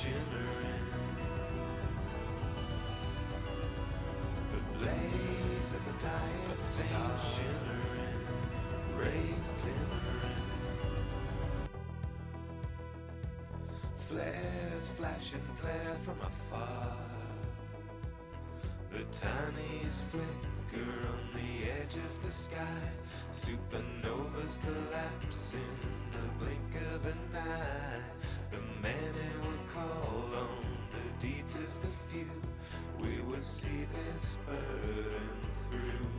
shimmering, the blaze of a dying star shimmering, rays glimmering, flares flash and glare from afar. The tiniest flicker on the edge of the sky, supernovas collapse in the blink of an eye. The many will call on the deeds of the few. We will see this burden through.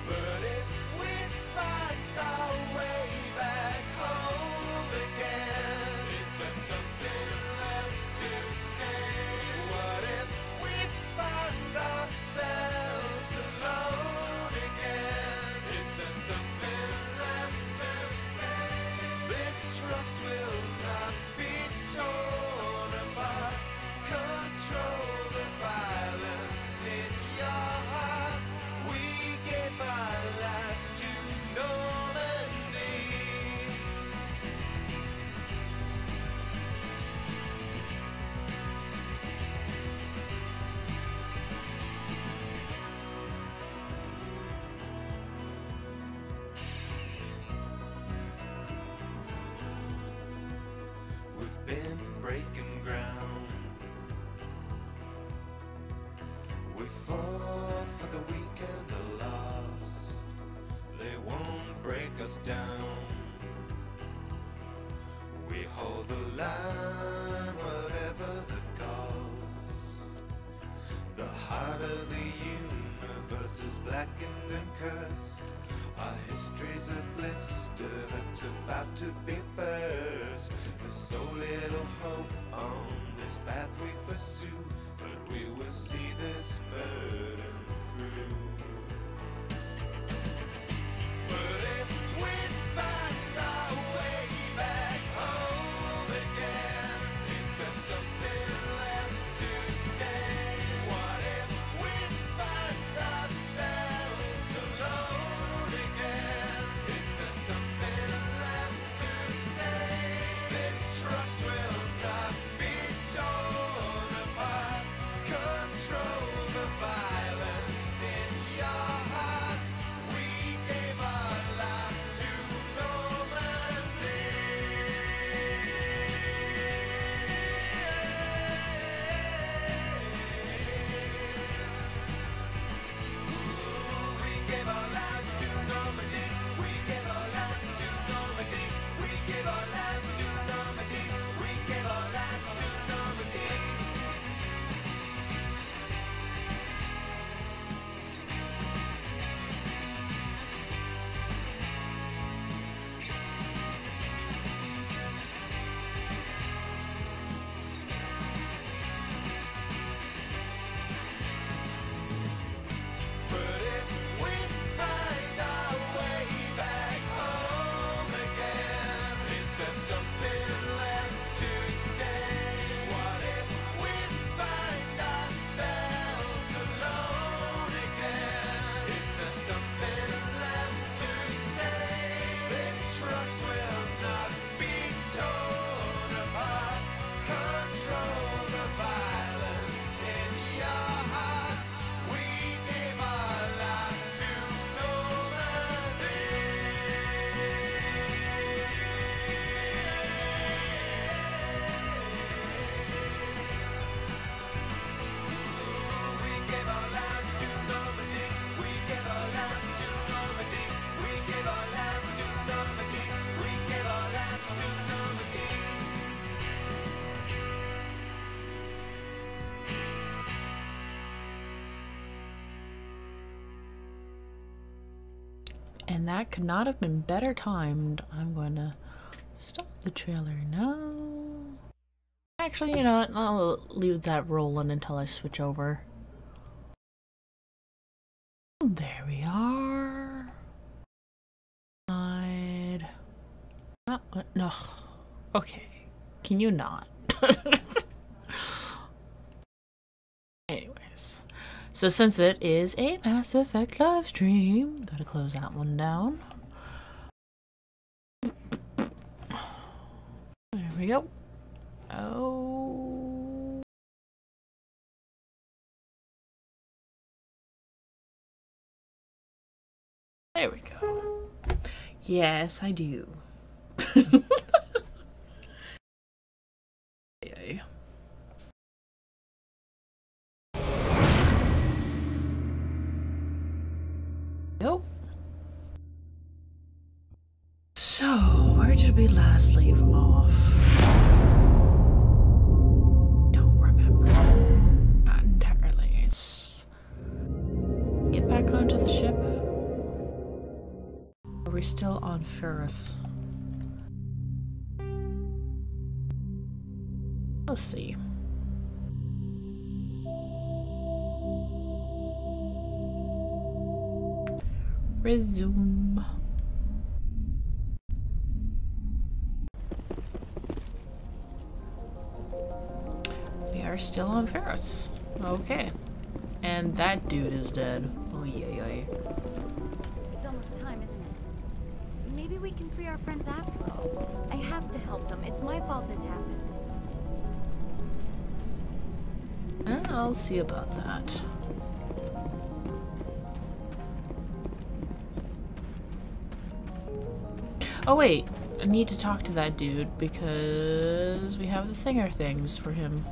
But if we find our way back home again, is there something left to say? What if we find ourselves alone again? Is there something left to say? This trust will not be torn apart. Control the violence in your hearts. We gave our lives to Normandy. We've been breaking ground. We fought for the weak and the lost. They won't break us down. We hold the line, whatever the cost. The heart of the universe is blackened and cursed. Our history's a blister that's about to be burst. There's so little hope on this path we pursue, but we will see this burden through. But if we find our way back home again, is there something left to say? What if we find ourselves alone again? Is there something left to say? This trust will not be torn apart. Control the violence in your heart. We gave our lives to Normandy. We gave our lives to Normandy. We gave our lives to Normandy. We gave our lives to Normandy. We gave our lives to Normandy. But if we find our way back home again, is there something left to say? What if we find ourselves alone again? Is there something left to say? This trust will not be torn apart. Control the violence in your heart. We gave our lives to Normandy. We gave our lives to Normandy. We gave our lives to Normandy. We gave our lives to Normandy. We gave our lives to Normandy. And that could not have been better timed. I'm going to stop the trailer now. Actually, you know what? I'll leave that rolling until I switch over. There we are. No. Okay. Can you not? Anyways. So since it is a Mass Effect live stream, gotta close that one down. There we go. Oh. There we go. Yes, I do. Yay. Nope. So, where did we last leave off? Don't remember. Not entirely. Get back onto the ship. Are we still on Pyrah? Let's see. Resume. We are still on Pyrah. Okay. And that dude is dead. Oh yeah. It's almost time, isn't it? Maybe we can free our friends after all. I have to help them. It's my fault this happened. I'll see about that. Oh wait, I need to talk to that dude because we have the thinger things for him.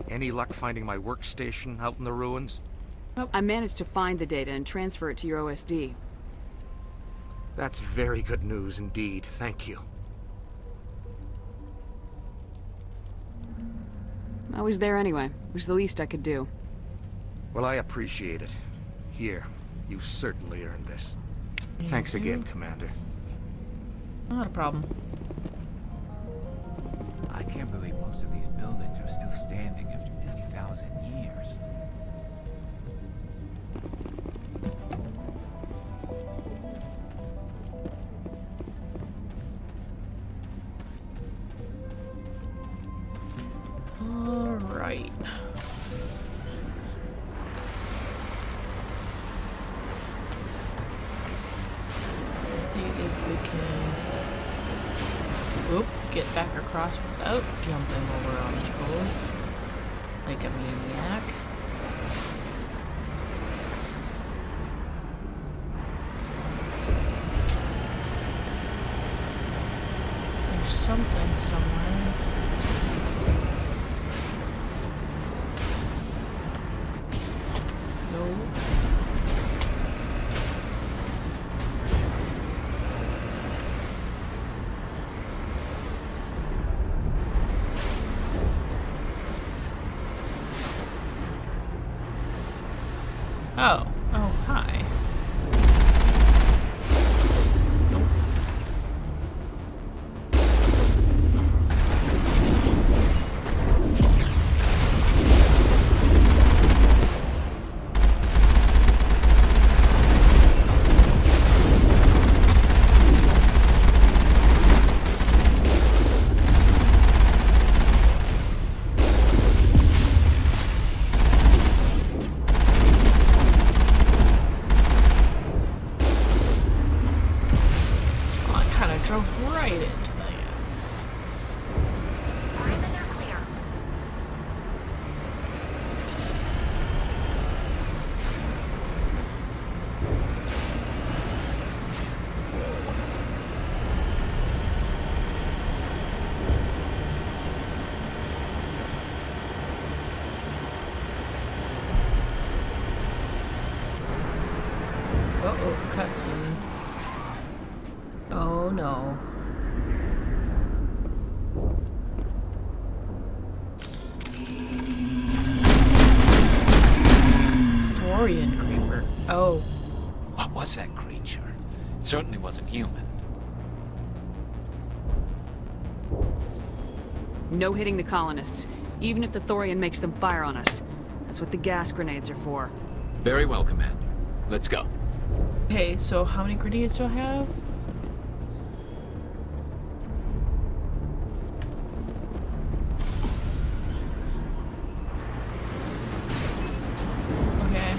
Any luck finding my workstation out in the ruins? Nope. I managed to find the data and transfer it to your OSD. That's very good news indeed, thank you. I was there anyway. It was the least I could do. Well, I appreciate it. Here, you've certainly earned this. Thanks again, Commander. Not a problem. I can't believe most of these buildings are still standing after 50,000 years. All right. If we can get back across without jumping over obstacles like a maniac. There's something somewhere. No. Oh, hi. Nope. Drove right into that. Perimeter clear. Uh-oh, cutscene. Oh no. Thorian creeper. Oh. What was that creature? It certainly wasn't human. No hitting the colonists, even if the Thorian makes them fire on us. That's what the gas grenades are for. Very well, Commander. Let's go. Okay, so how many grenades do I have? Okay.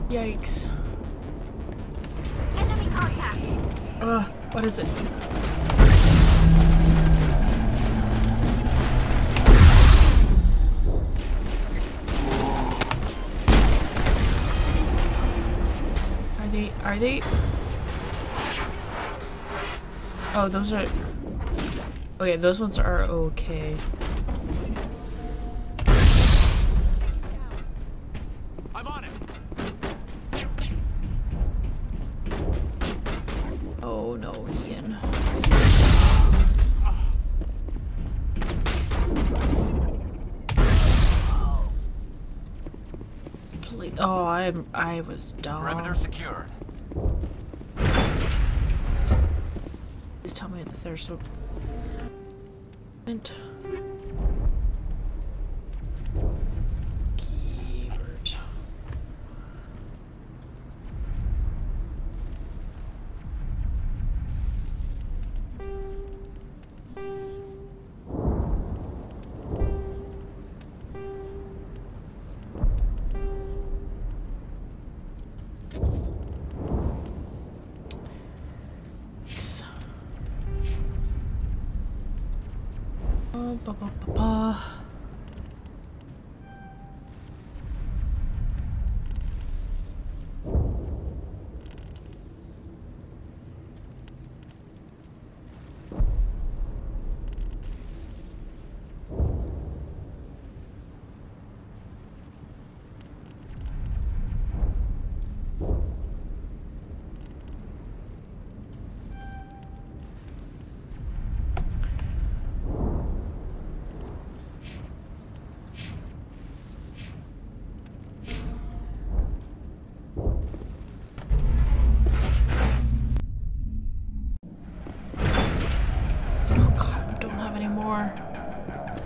Yikes. What is it? Are they? Oh, those are... Okay, those ones are okay. I'm on it. Oh no, Ian. Please. Oh, I was dumb. Perimeter secured. Please tell me that there's a... Keyboard. Ba, ba, ba, ba.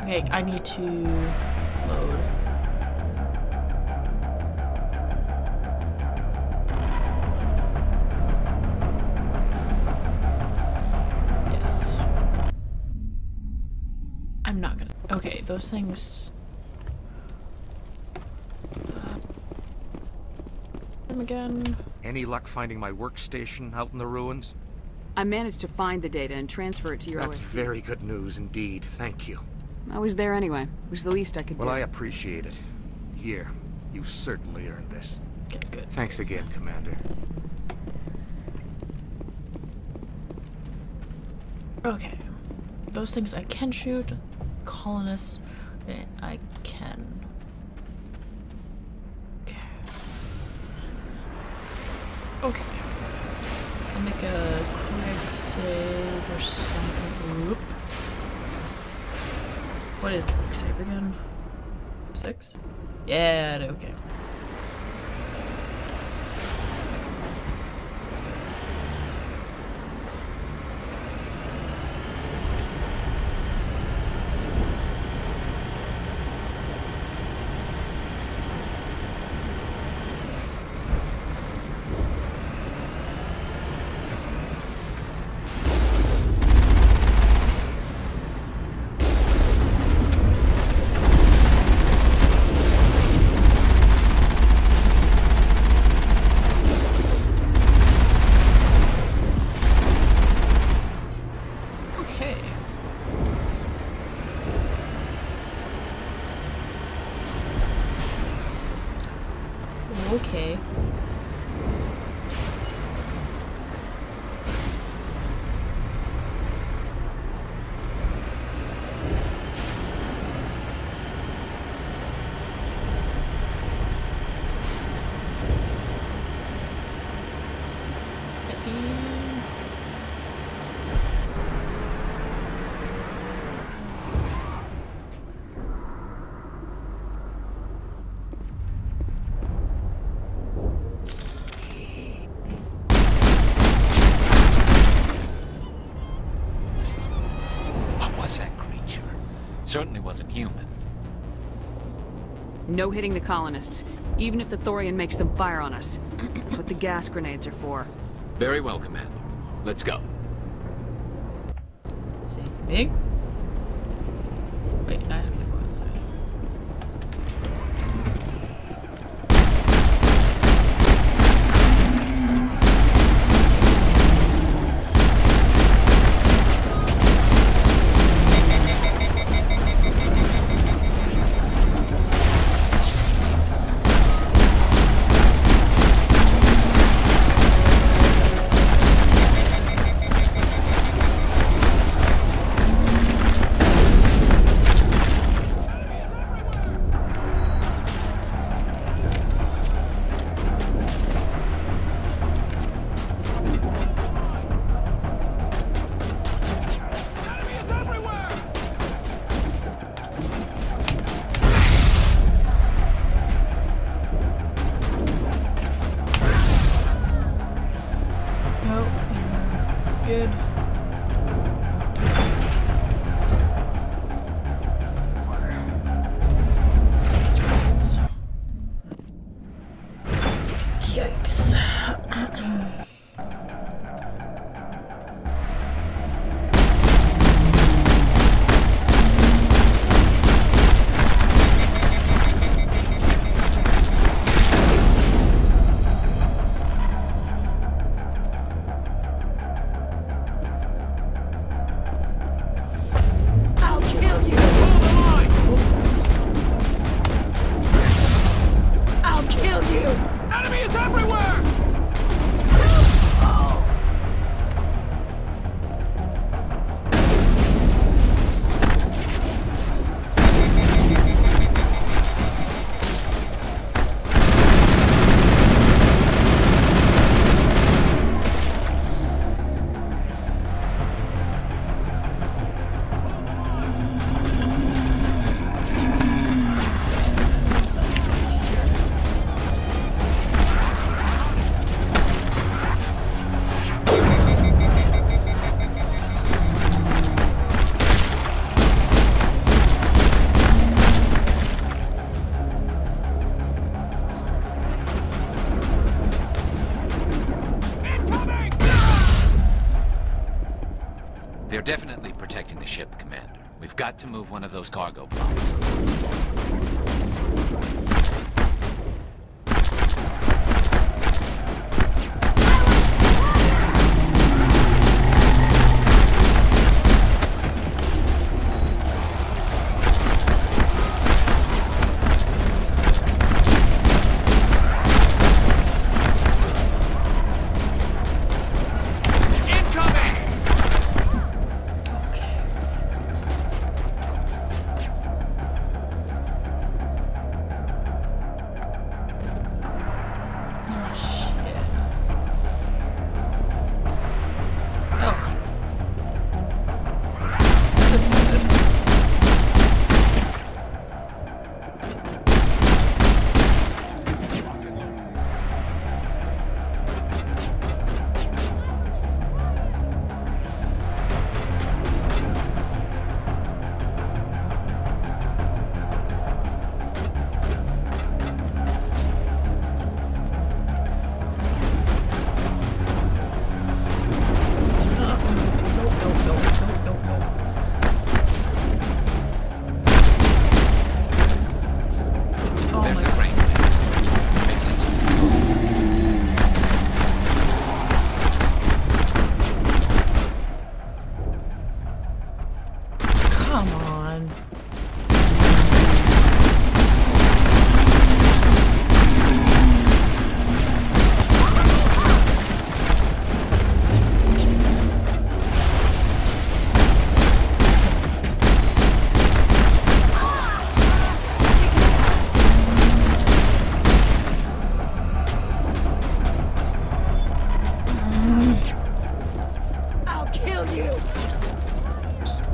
Okay, I need to load. Yes. I'm not gonna... Okay, those things... them again. Any luck finding my workstation out in the ruins? I managed to find the data and transfer it to your That's OSD. very good news indeed. Thank you. I was there anyway. It was the least I could do. Well, I appreciate it. Here, you've certainly earned this. Okay, good. Thanks again, Commander. Okay. Those things I can shoot. Colonists, I can. Okay. Okay. I'll make a quick save or something. Oop. What is quick save again? 6? Yeah, okay. Okay. Certainly wasn't human. No hitting the colonists, even if the Thorian makes them fire on us. That's what the gas grenades are for. Very well, Commander. Let's go. See, big? Wait, I have to go inside. dude. Yikes. They're definitely protecting the ship, Commander. We've got to move one of those cargo bombs.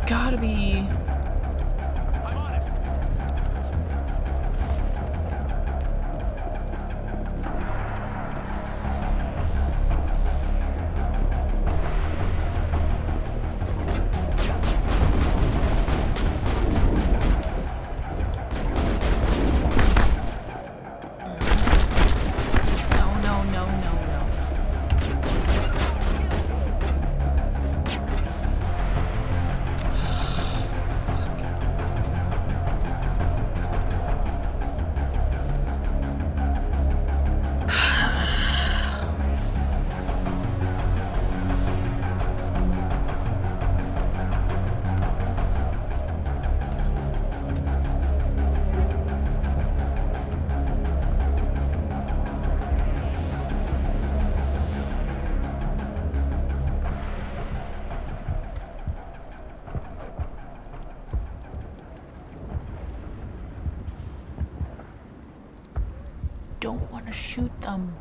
Gotta be. I'm on it. Don't want to shoot them.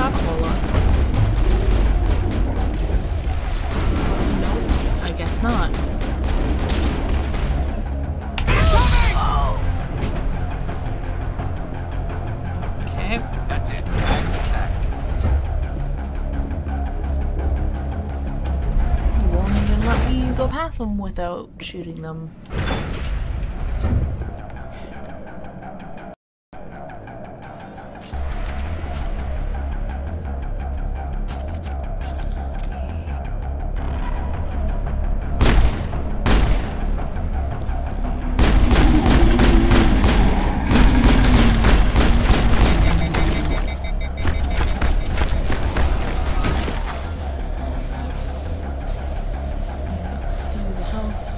talk a whole lot. Nope, I guess not. Okay. That's it. You won't even let me go past them without shooting them. Let's do the health.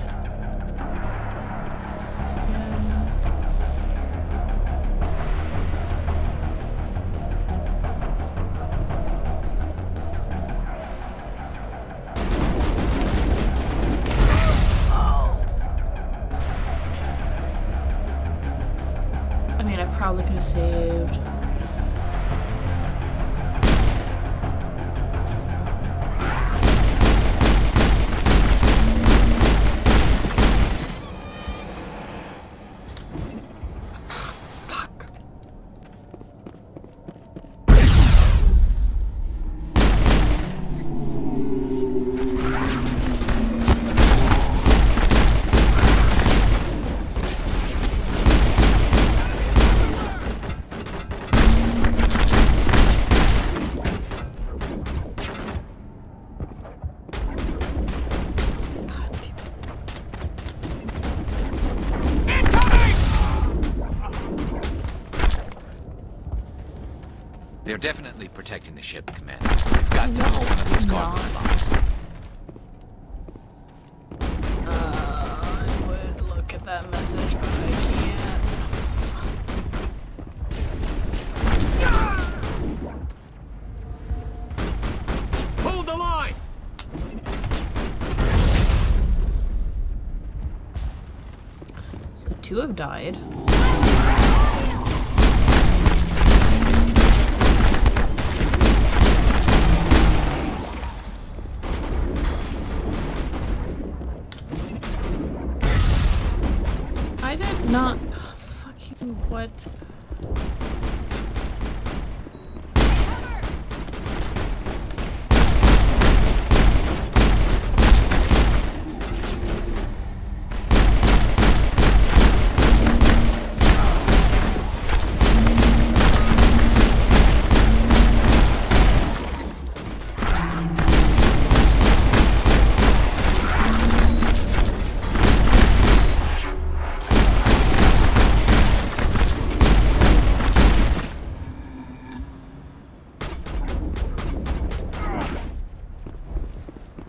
I mean, I probably could have saved. Fuck. They're definitely protecting the ship, Commander. We've got to move one of those cargo blocks. I would look at that message, but I can't. Hold the line! So 2 have died. I did not fucking what?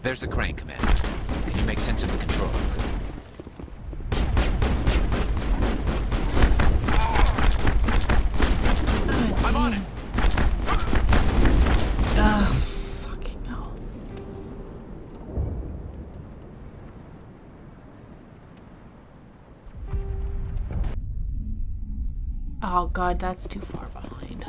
There's the crane, Commander. Can you make sense of the controls? I'm on it. Fucking hell. Oh god, that's too far behind.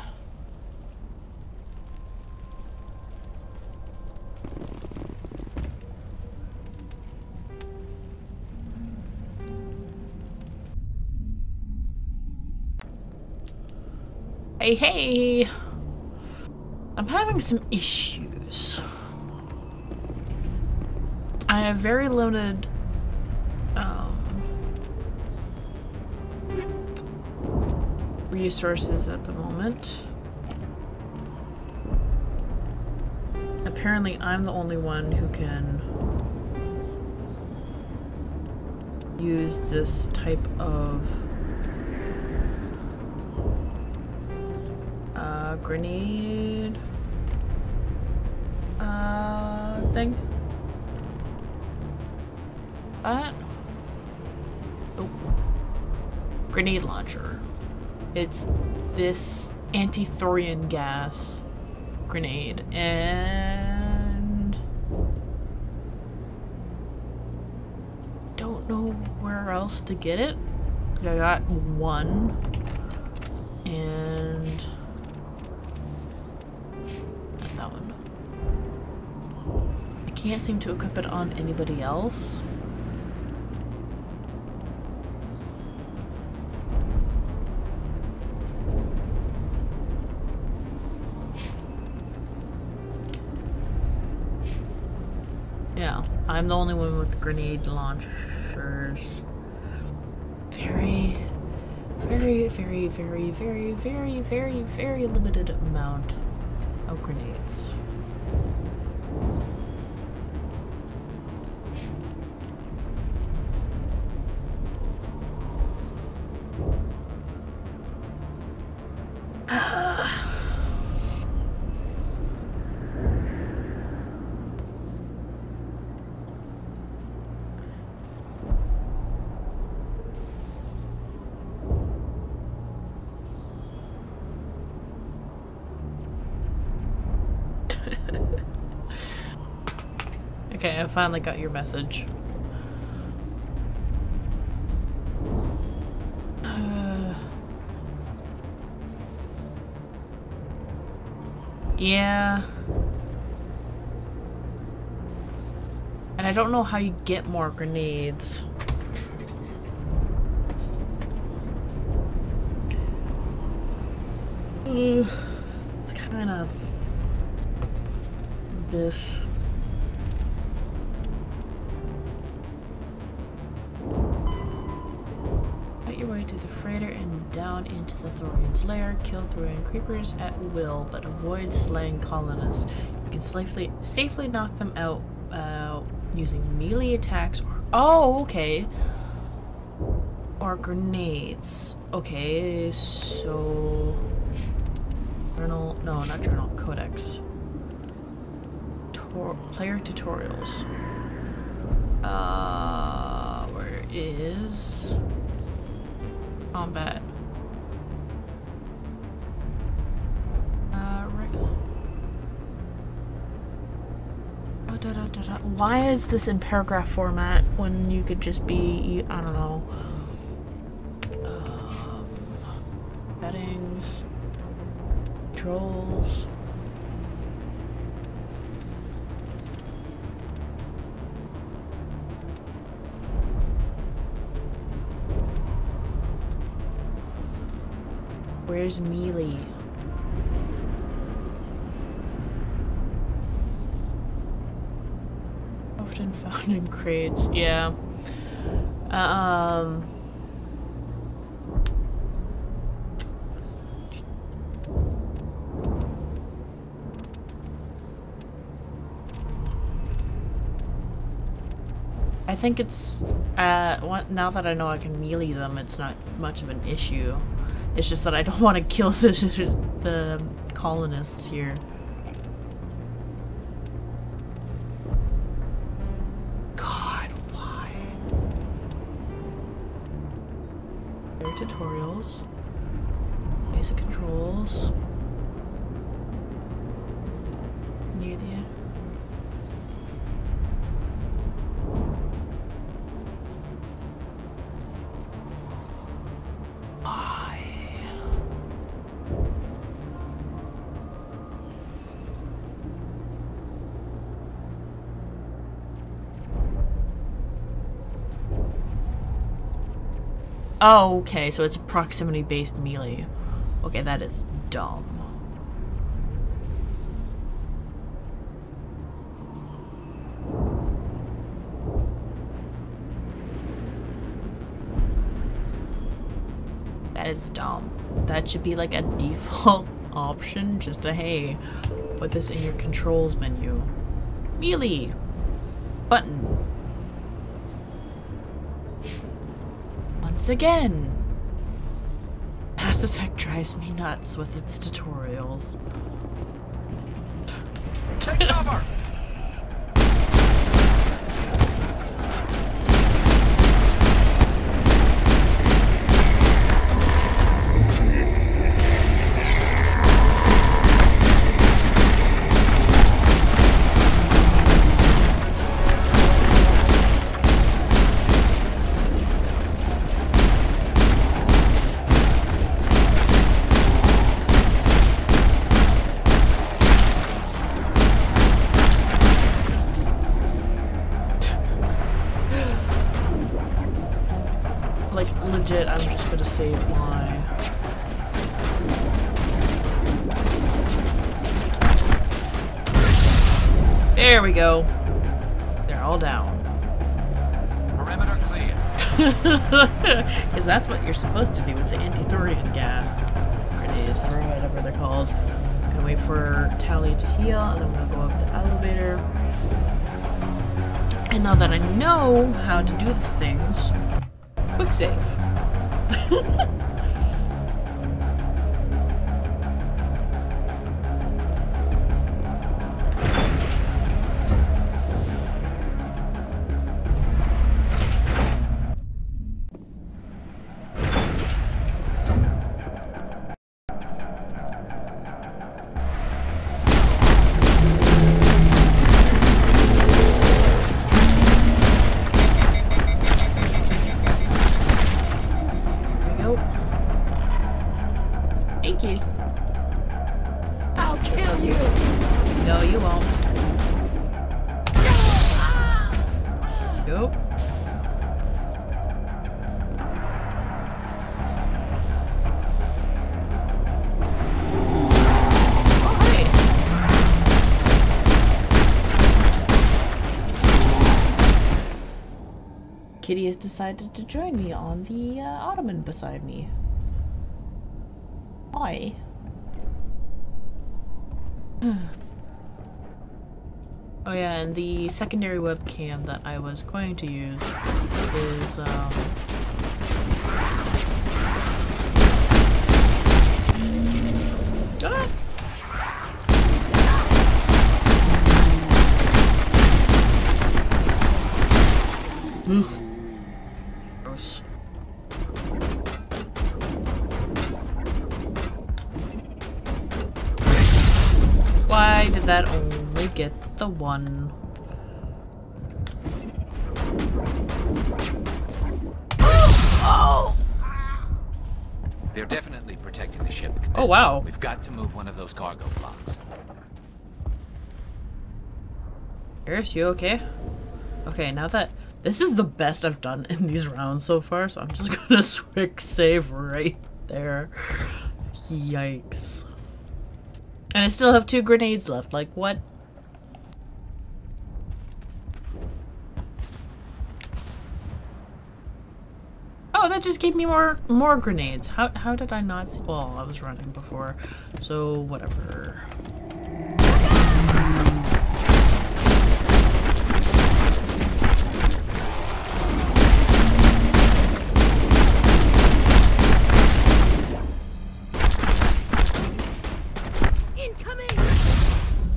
Hey, hey! I'm having some issues. I have very limited resources at the moment. Apparently I'm the only one who can use this type of grenade thing. That? Oh. Grenade launcher. It's this anti-thorium gas grenade, and don't know where else to get it. I got one, and can't seem to equip it on anybody else. Yeah, I'm the only one with grenade launchers. Very limited amount of grenades. Okay, I finally got your message. Yeah. And I don't know how you get more grenades. It's kind of this. Fight your way to the freighter and down into the Thorian's lair. Kill Thorian creepers at will, but avoid slaying colonists. You can safely knock them out using melee attacks or okay. Or grenades. Okay, so journal, no, not journal, codex. Player tutorials. Where is combat? Regular. Why is this in paragraph format when you could just be, I don't know, settings, controls. Where's melee? Often found in crates, yeah. I think it's, now that I know I can melee them, it's not much of an issue. It's just that I don't want to kill the colonists here. God, why? There are tutorials. Basic controls. Near the end. Oh, okay, so it's proximity-based melee. Okay, that is dumb. That is dumb. That should be like a default option, just to, hey, put this in your controls menu. Melee! Button. Once again, Mass Effect drives me nuts with its tutorials. Take cover! There we go. They're all down. Perimeter clear. Because that's what you're supposed to do with the anti-thorian gas. Grenades, or whatever they're called. Gonna wait for Tally to heal, and then we're gonna go up the elevator. And now that I know how to do the things, quick save. I'll kill you. No, you won't. Go. Oh, hey. Kitty has decided to join me on the ottoman beside me. Why? Oh yeah, and the secondary webcam that I was going to use is gross. Why did that only get the one? They're definitely protecting the ship, Commander. Oh wow. We've got to move one of those cargo blocks. Iris, you okay? Okay, now that this is the best I've done in these rounds so far, so I'm just gonna quick save right there. Yikes. And I still have 2 grenades left, like what? Oh, that just gave me more grenades. How did I not see? Well, I was running before, so whatever. Incoming.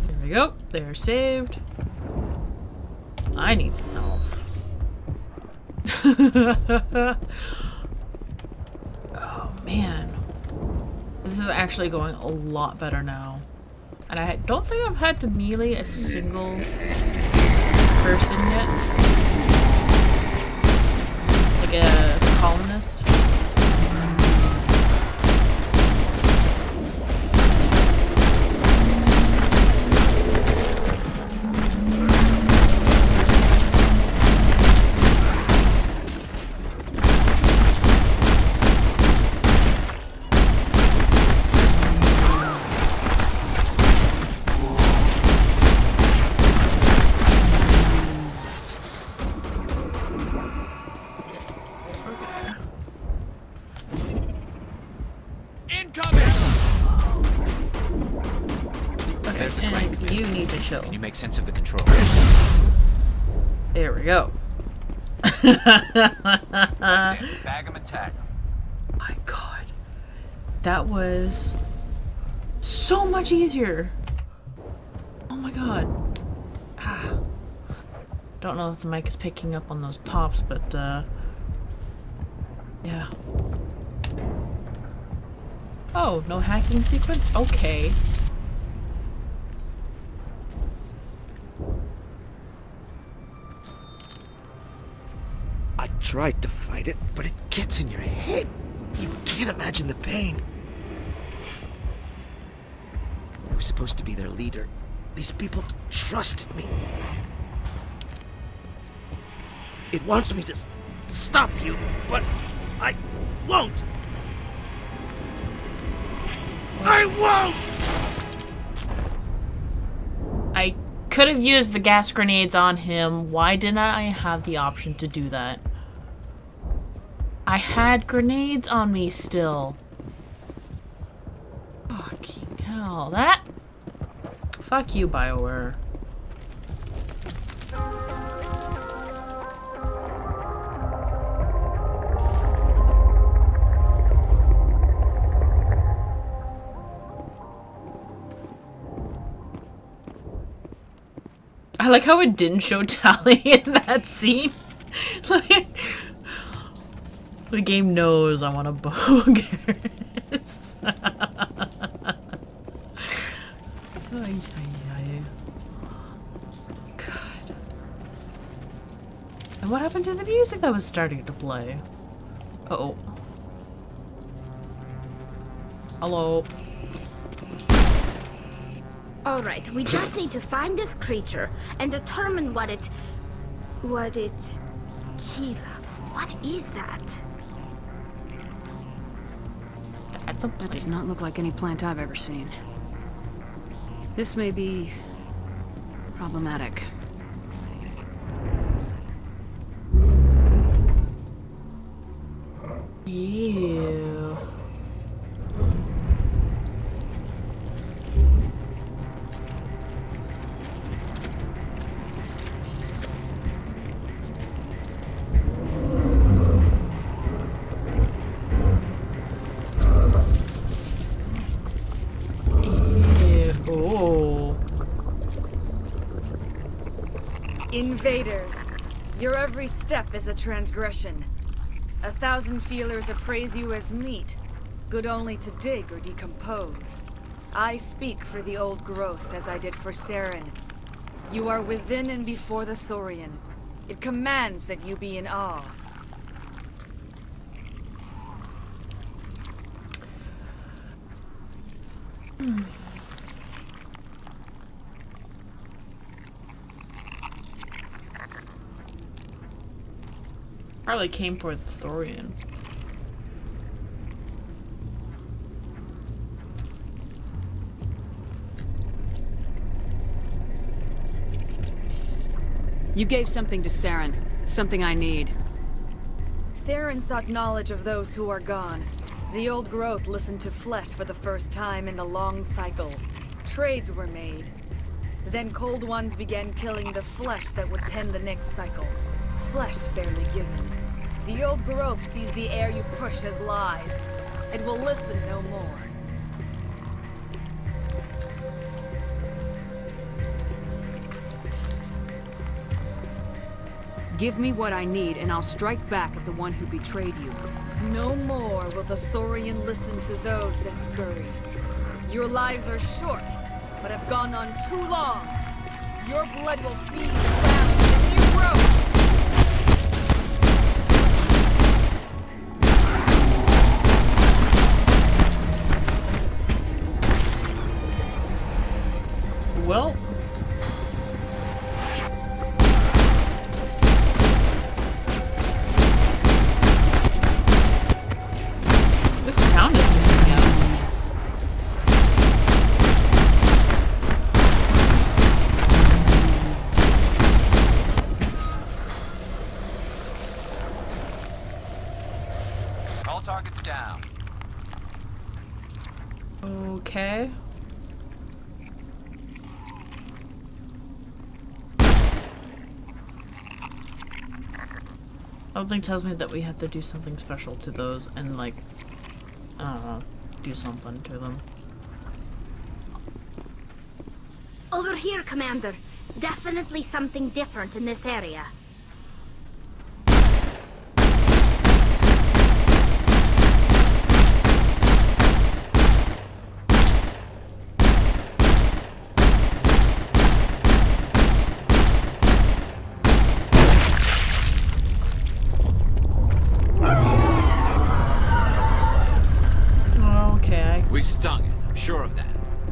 There we go. They're saved. I need some health. Oh man, this is actually going a lot better now, and I don't think I've had to melee a single person yet, like a colonist. You need to chill. Can you make sense of the control? There we go. That's it. Bag 'em and tag 'em. My god. That was so much easier. Oh my god. Ah. Don't know if the mic is picking up on those pops, but yeah. Oh, no hacking sequence? Okay. I tried to fight it, but it gets in your head. You can't imagine the pain. I was supposed to be their leader. These people trusted me. It wants me to stop you, but I won't. I won't! could have used the gas grenades on him. Why didn't I have the option to do that? I had grenades on me still. Fucking hell. That... Fuck you, BioWare. I like how it didn't show Tally in that scene. Like, the game knows I want to bogus. God. And what happened to the music that was starting to play? Uh-oh. Hello. Alright, we just need to find this creature and determine what it... Kira, what is that? That's a That does not look like any plant I've ever seen. This may be... problematic. Ew. Oh. Invaders, your every step is a transgression. 1,000 feelers appraise you as meat, good only to dig or decompose. I speak for the old growth as I did for Saren. You are within and before the Thorian. It commands that you be in awe. Probably came for the Thorian. You gave something to Saren. Something I need. Saren sought knowledge of those who are gone. The old growth listened to flesh for the first time in the long cycle. Trades were made. Then cold ones began killing the flesh that would tend the next cycle. Flesh fairly given. The old growth sees the air you push as lies. It will listen no more. Give me what I need, and I'll strike back at the one who betrayed you. No more will the Thorian listen to those that scurry. Your lives are short, but have gone on too long. Your blood will feed the ground with new growth. Well... This sound isn't coming out. All targets down. Okay. Something tells me that we have to do something special to those and, like, I don't know, do something to them. Over here, Commander. Definitely something different in this area. We've stung it, I'm sure of that.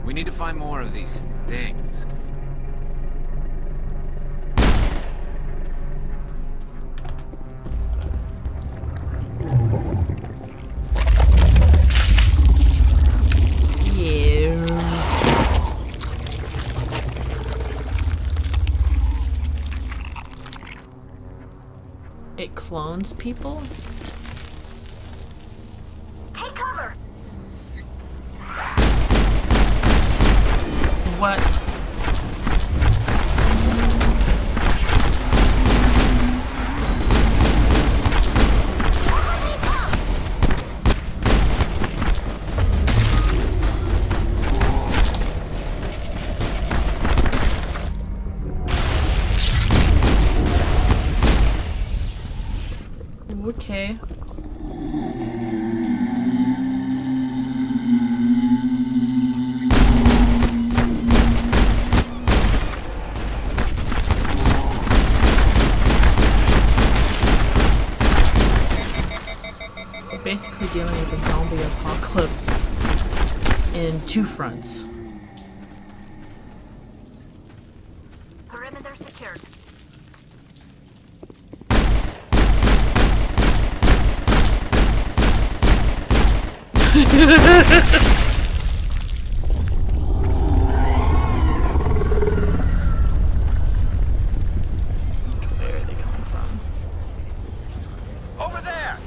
We need to find more of these things. clones people? Take cover! What? Okay. We're basically dealing with a zombie apocalypse in two fronts. Perimeter secured. Where are they coming from? Over there!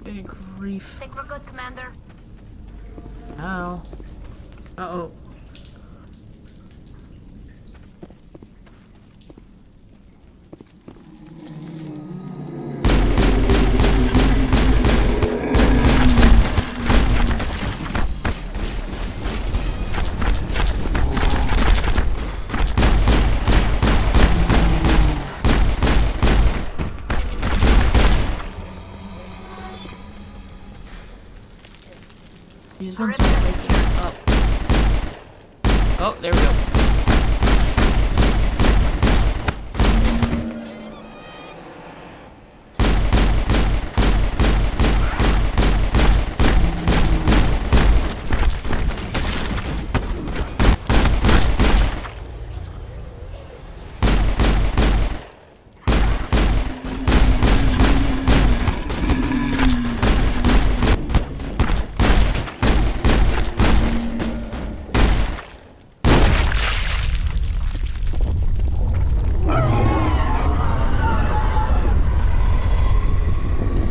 Good grief. Think we're good, Commander? Ow. Uh-oh. These ones are like up. Oh, there we go.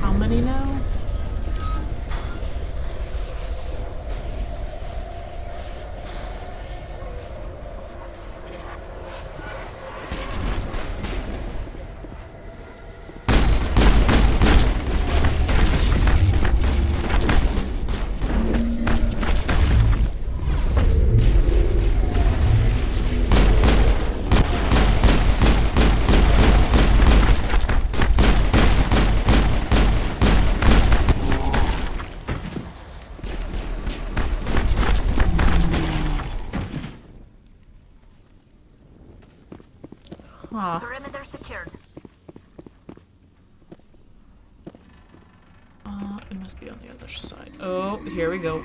How many now? Huh. Perimeter secured. It must be on the other side. Oh, here we go.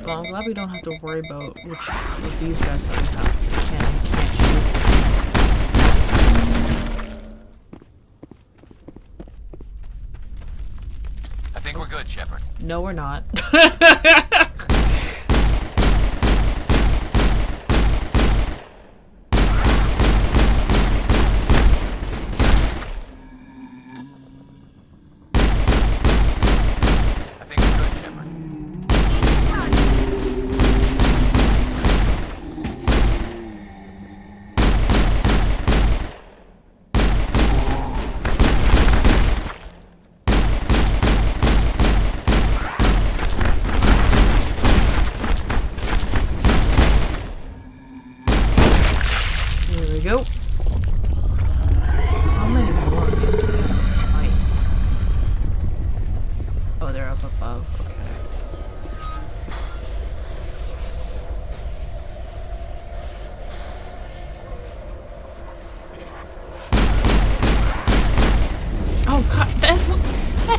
Well, I'm glad we don't have to worry about which of these guys that we have can and can't shoot. I think we're good, Shepard. No, we're not. I think we're good, Shepard.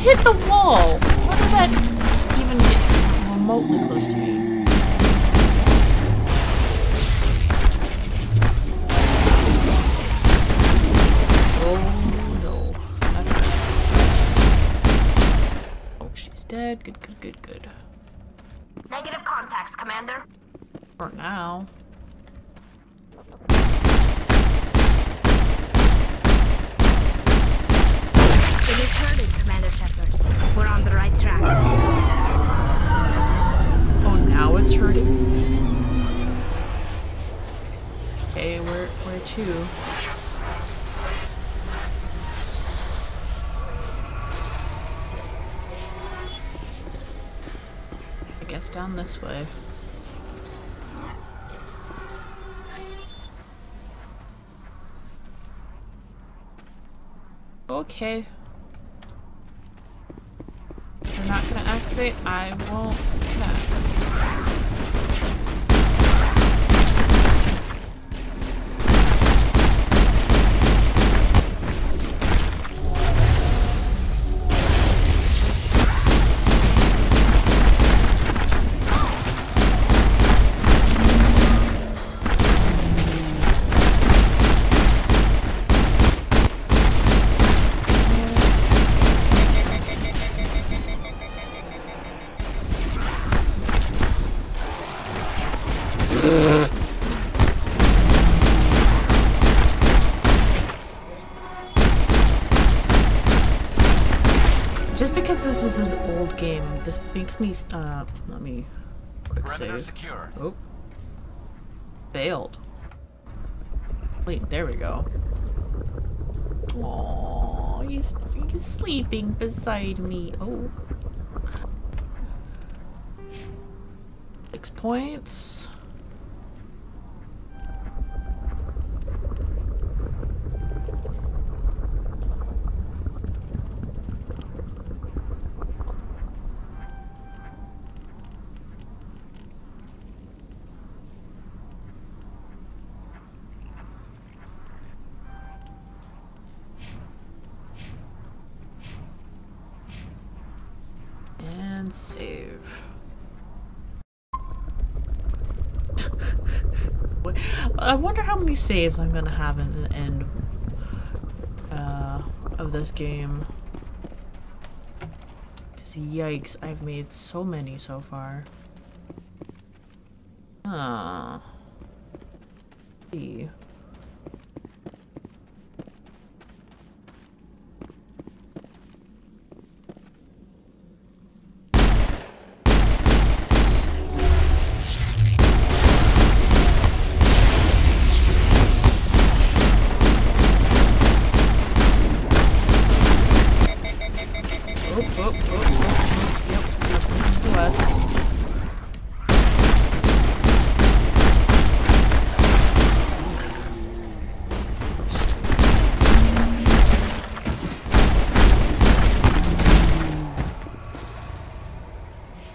hit the wall! How did that even get remotely close to me? Oh no. Not good. Oh, she's dead. Good, good, good, good. Negative contacts, Commander. For now. It is hurting, Commander Shepard. We're on the right track. Oh, now it's hurting? Okay, where to? I guess down this way. Okay. They're not gonna activate, I won't attack. Just because this is an old game, this makes me, let me quick Perimeter save. secure. Oh. Failed. Wait, there we go. Aww, he's sleeping beside me. Oh. 6 points. And save. I wonder how many saves I'm gonna have in the end of this game. 'Cause yikes, I've made so many so far. Ah. See.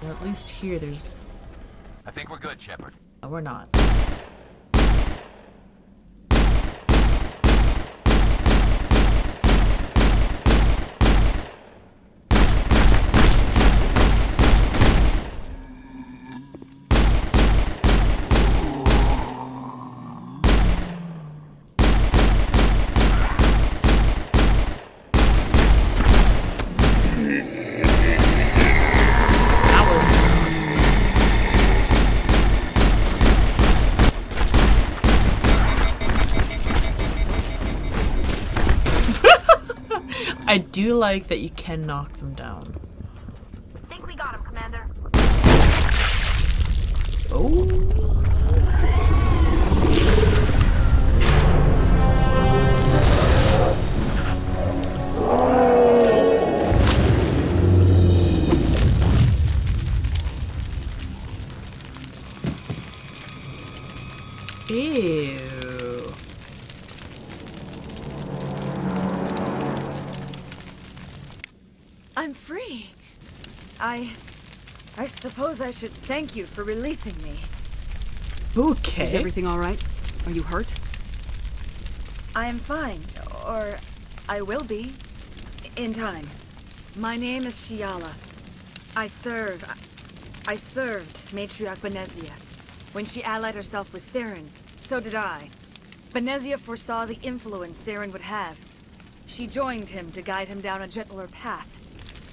At least here there's... I think we're good, Shepard. No, we're not. I do like that you can knock them down. Think we got him, Commander. Oh. Ew. I'm free. I suppose I should thank you for releasing me. Okay. Is everything all right? Are you hurt? I am fine, or I will be, in time. My name is Shiala. I served Matriarch Benezia. When she allied herself with Saren, so did I. Benezia foresaw the influence Saren would have. She joined him to guide him down a gentler path.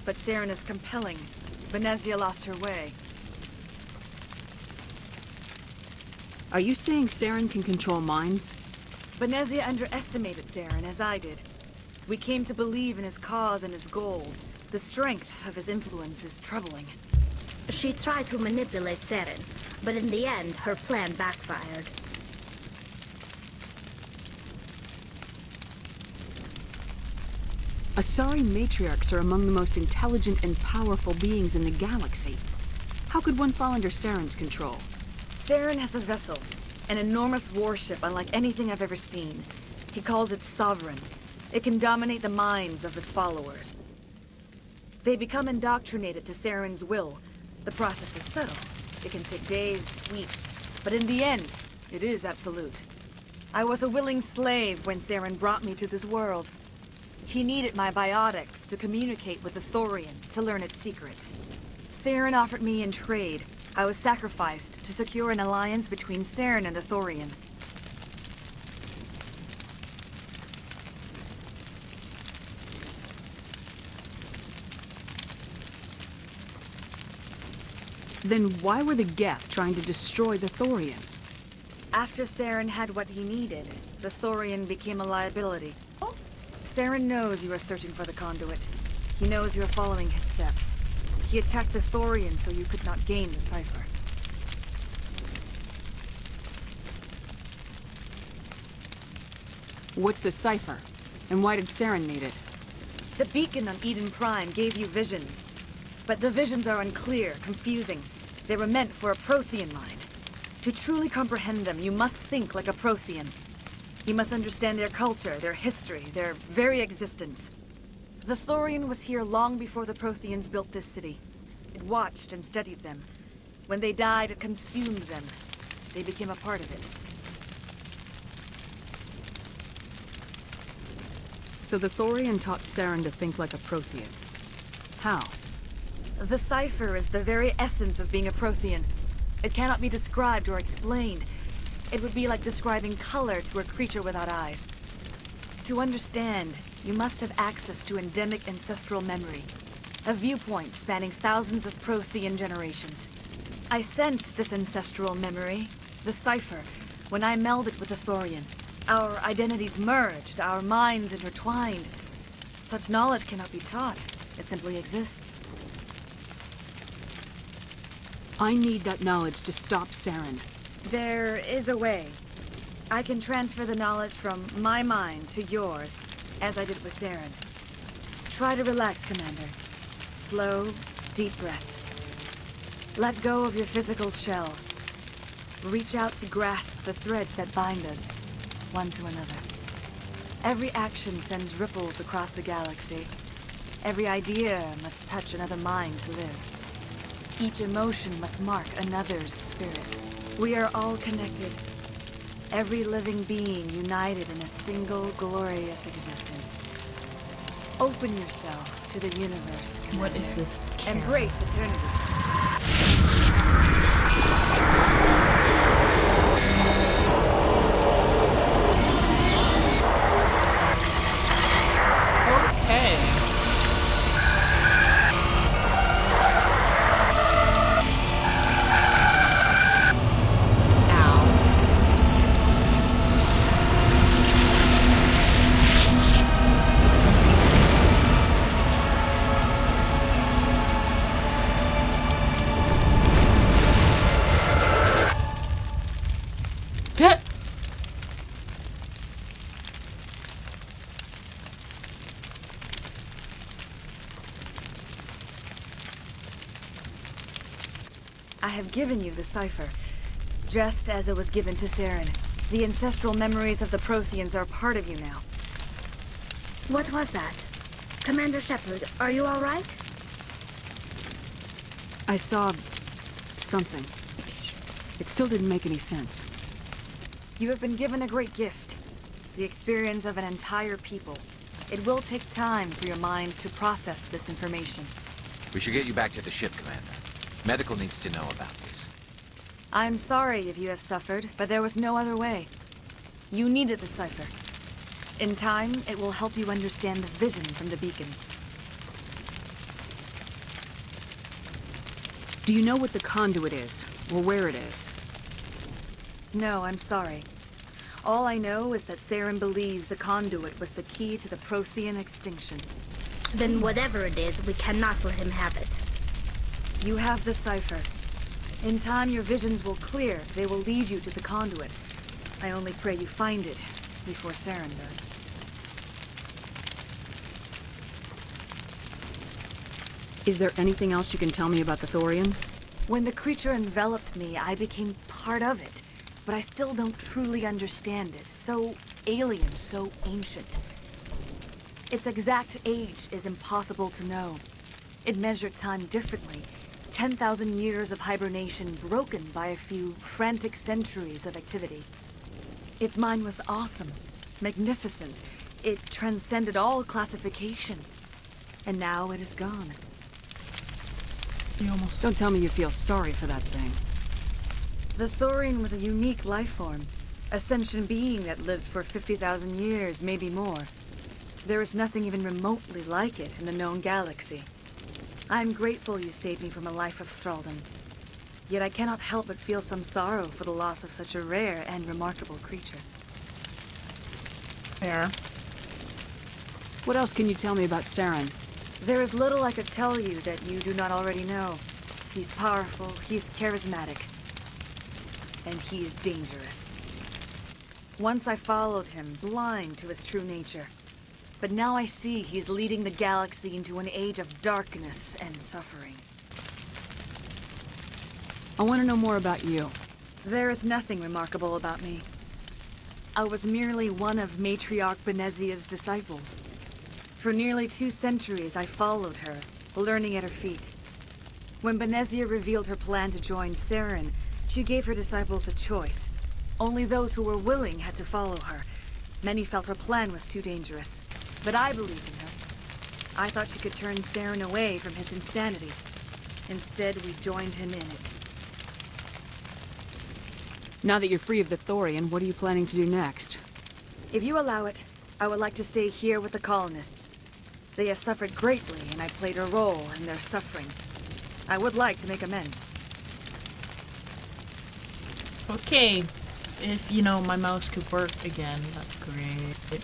But Saren is compelling. Benezia lost her way. Are you saying Saren can control minds? Benezia underestimated Saren, as I did. We came to believe in his cause and his goals. The strength of his influence is troubling. She tried to manipulate Saren, but in the end, her plan backfired. Asari matriarchs are among the most intelligent and powerful beings in the galaxy. How could one fall under Saren's control? Saren has a vessel, an enormous warship unlike anything I've ever seen. He calls it Sovereign. It can dominate the minds of his followers. They become indoctrinated to Saren's will. The process is subtle. It can take days, weeks, but in the end, it is absolute. I was a willing slave when Saren brought me to this world. He needed my biotics to communicate with the Thorian, to learn its secrets. Saren offered me in trade. I was sacrificed to secure an alliance between Saren and the Thorian. Then why were the Geth trying to destroy the Thorian? After Saren had what he needed, the Thorian became a liability. Saren knows you are searching for the conduit. He knows you are following his steps. He attacked the Thorian so you could not gain the cipher. What's the cipher? And why did Saren need it? The beacon on Eden Prime gave you visions. But the visions are unclear, confusing. They were meant for a Prothean mind. To truly comprehend them, you must think like a Prothean. You must understand their culture, their history, their very existence. The Thorian was here long before the Protheans built this city. It watched and studied them. When they died, it consumed them. They became a part of it. So the Thorian taught Saren to think like a Prothean. How? The cipher is the very essence of being a Prothean. It cannot be described or explained. It would be like describing color to a creature without eyes. To understand, you must have access to endemic ancestral memory. A viewpoint spanning thousands of Prothean generations. I sensed this ancestral memory, the cipher, when I melded with the Thorian. Our identities merged, our minds intertwined. Such knowledge cannot be taught. It simply exists. I need that knowledge to stop Saren. There is a way. I can transfer the knowledge from my mind to yours, as I did with Saren. Try to relax, Commander. Slow, deep breaths. Let go of your physical shell. Reach out to grasp the threads that bind us, one to another. Every action sends ripples across the galaxy. Every idea must touch another mind to live. Each emotion must mark another's spirit. We are all connected. Every living being united in a single glorious existence. Open yourself to the universe. What is this? Camera? Embrace eternity. Okay. I have given you the cipher, just as it was given to Saren. The ancestral memories of the Protheans are part of you now. What was that? Commander Shepard, are you all right? I saw something. It still didn't make any sense. You have been given a great gift. The experience of an entire people. It will take time for your mind to process this information. We should get you back to the ship, Commander. Medical needs to know about this. I'm sorry if you have suffered, but there was no other way. You needed the cipher. In time, it will help you understand the vision from the beacon. Do you know what the conduit is, or where it is? No, I'm sorry. All I know is that Saren believes the conduit was the key to the Prothean extinction. Then whatever it is, we cannot let him have it. You have the cipher. In time, your visions will clear. They will lead you to the conduit. I only pray you find it before Saren does. Is there anything else you can tell me about the Thorian? When the creature enveloped me, I became part of it. But I still don't truly understand it. So alien, so ancient. Its exact age is impossible to know. It measured time differently. 10,000 years of hibernation broken by a few frantic centuries of activity. Its mind was awesome, magnificent. It transcended all classification. And now it is gone. You almost... Don't tell me you feel sorry for that thing. The Thorian was a unique life form. A sentient being that lived for 50,000 years, maybe more. There is nothing even remotely like it in the known galaxy. I'm grateful you saved me from a life of thraldom. Yet I cannot help but feel some sorrow for the loss of such a rare and remarkable creature. Fair. What else can you tell me about Saren? There is little I could tell you that you do not already know. He's powerful, he's charismatic, and he is dangerous. Once I followed him, blind to his true nature. But now I see he's leading the galaxy into an age of darkness and suffering. I want to know more about you. There is nothing remarkable about me. I was merely one of Matriarch Benezia's disciples. For nearly 2 centuries, I followed her, learning at her feet. When Benezia revealed her plan to join Saren, she gave her disciples a choice. Only those who were willing had to follow her. Many felt her plan was too dangerous. But I believed in her. I thought she could turn Saren away from his insanity. Instead, we joined him in it. Now that you're free of the Thorian, what are you planning to do next? If you allow it, I would like to stay here with the colonists. They have suffered greatly, and I played a role in their suffering. I would like to make amends. Okay. If, you know, my mouse could work again, that's great.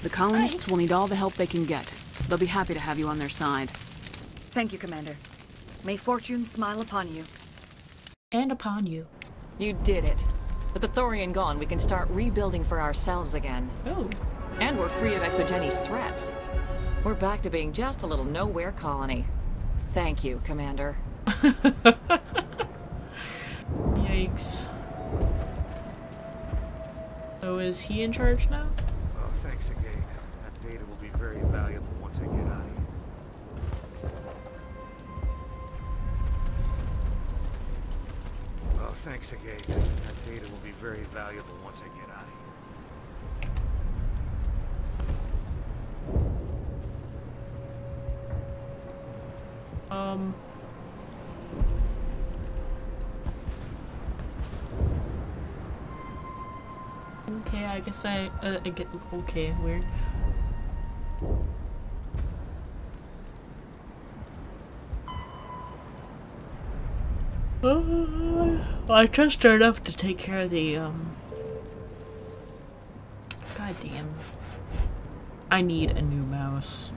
The colonists will need all the help they can get. They'll be happy to have you on their side. Thank you, Commander. May fortune smile upon you. And upon you. You did it. With the Thorian gone, we can start rebuilding for ourselves again. Oh. And we're free of Exogenes' threats. We're back to being just a little nowhere colony. Thank you, Commander. Yikes. So is he in charge now? Oh, thanks again. That data will be very valuable once I get out of here. Oh, thanks again. That data will be very valuable once I get out of here. Okay, I guess I get, okay, weird. Well, I trust her enough to take care of the, God damn. I need a new mouse.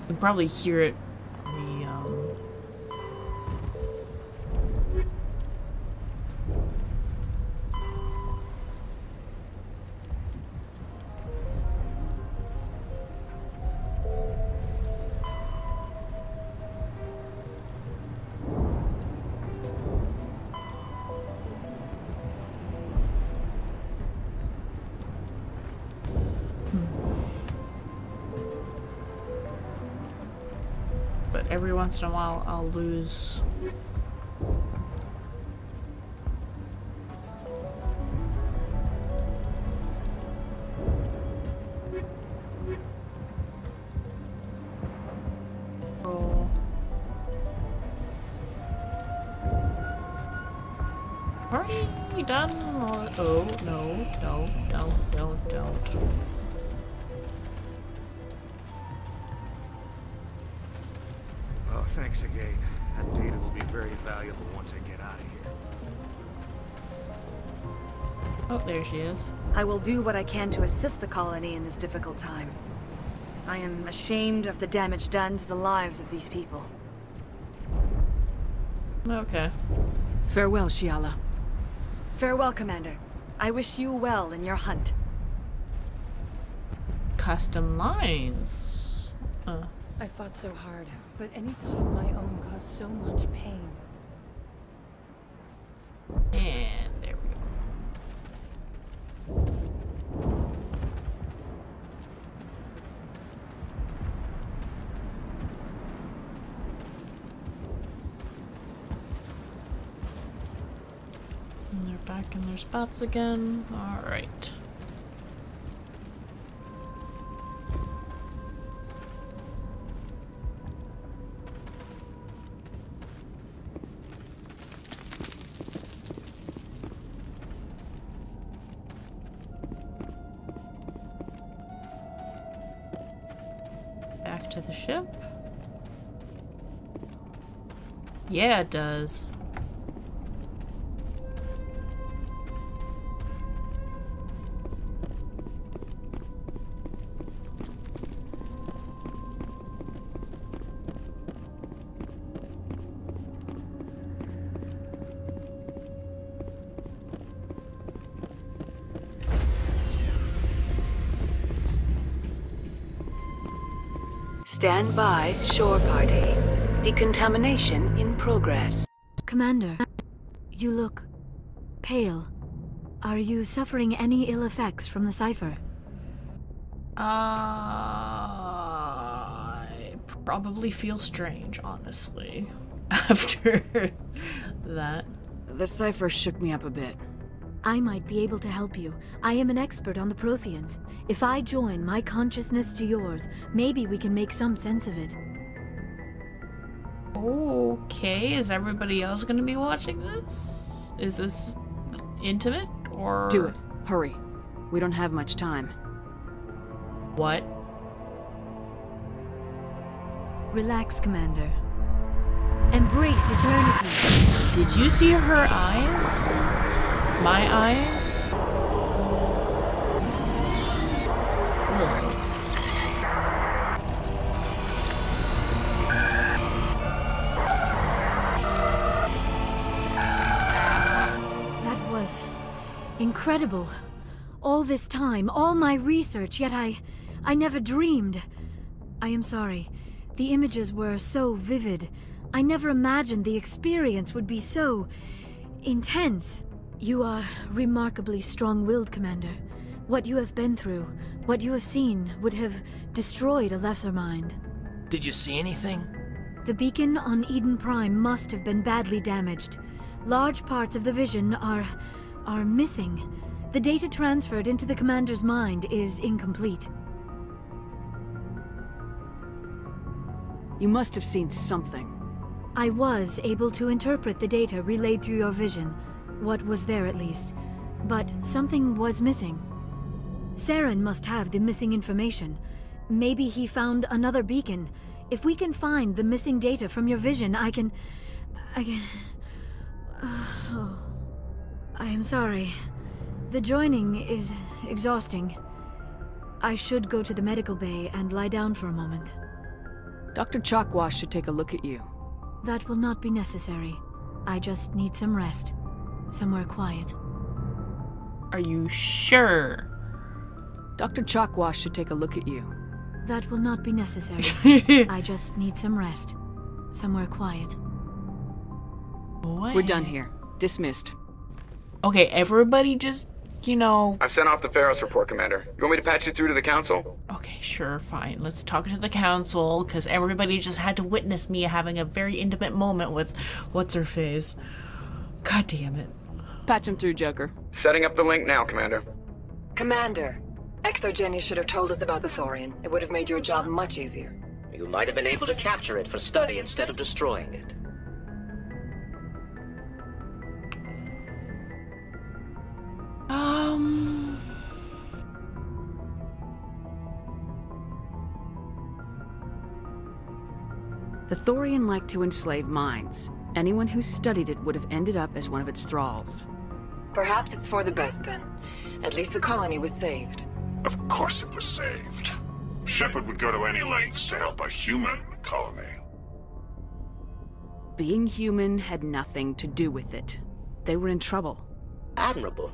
You can probably hear it on the, but every once in a while I'll lose. we done? Oh, no, don't. Oh, thanks again. That data will be very valuable once I get out of here. Oh, there she is. I will do what I can to assist the colony in this difficult time. I am ashamed of the damage done to the lives of these people. Okay. Farewell, Shiala. Farewell, Commander. I wish you well in your hunt. Custom lines. I fought so hard, but any thought of my own caused so much pain. And there we go. And they're back in their spots again. All right. Back to the ship. Yeah, it does. Stand by, shore party. Decontamination in progress. Commander, you look pale. Are you suffering any ill effects from the cipher? I probably feel strange, honestly, after that. The cipher shook me up a bit. I might be able to help you. I am an expert on the Protheans. If I join my consciousness to yours, maybe we can make some sense of it. Okay, is everybody else gonna be watching this? Is this intimate, or...? Do it. Hurry. We don't have much time. What? Relax, Commander. Embrace eternity. Did you see her eyes? My eyes? Ugh. That was incredible. All this time, all my research, yet I never dreamed. I am sorry. The images were so vivid. I never imagined the experience would be so intense. You are remarkably strong-willed, Commander. What you have been through, what you have seen, would have destroyed a lesser mind. Did you see anything? The beacon on Eden Prime must have been badly damaged. Large parts of the vision are missing. The data transferred into the Commander's mind is incomplete. You must have seen something. I was able to interpret the data relayed through your vision. What was there, at least. But something was missing. Saren must have the missing information. Maybe he found another beacon. If we can find the missing data from your vision, I can... Oh. I am sorry. The joining is exhausting. I should go to the medical bay and lie down for a moment. Dr. Chalkwash should take a look at you. That will not be necessary. I just need some rest. Somewhere quiet. Are you sure? Dr. Chalkwash should take a look at you. That will not be necessary. I just need some rest. Somewhere quiet. What? We're done here. Dismissed. Okay, everybody just, you know... I've sent off the Pharos report, Commander. You want me to patch you through to the Council? Okay, sure, fine. Let's talk to the Council, because everybody just had to witness me having a very intimate moment with what's-her-face. God damn it. Patch him through, Joker. Setting up the link now, Commander. Commander, Exogeny should have told us about the Thorian. It would have made your job much easier. You might have been able to capture it for study instead of destroying it. The Thorian liked to enslave minds. Anyone who studied it would have ended up as one of its thralls. Perhaps it's for the best then. At least the colony was saved. Of course it was saved. Shepard would go to any lengths to help a human colony. Being human had nothing to do with it. They were in trouble. Admirable.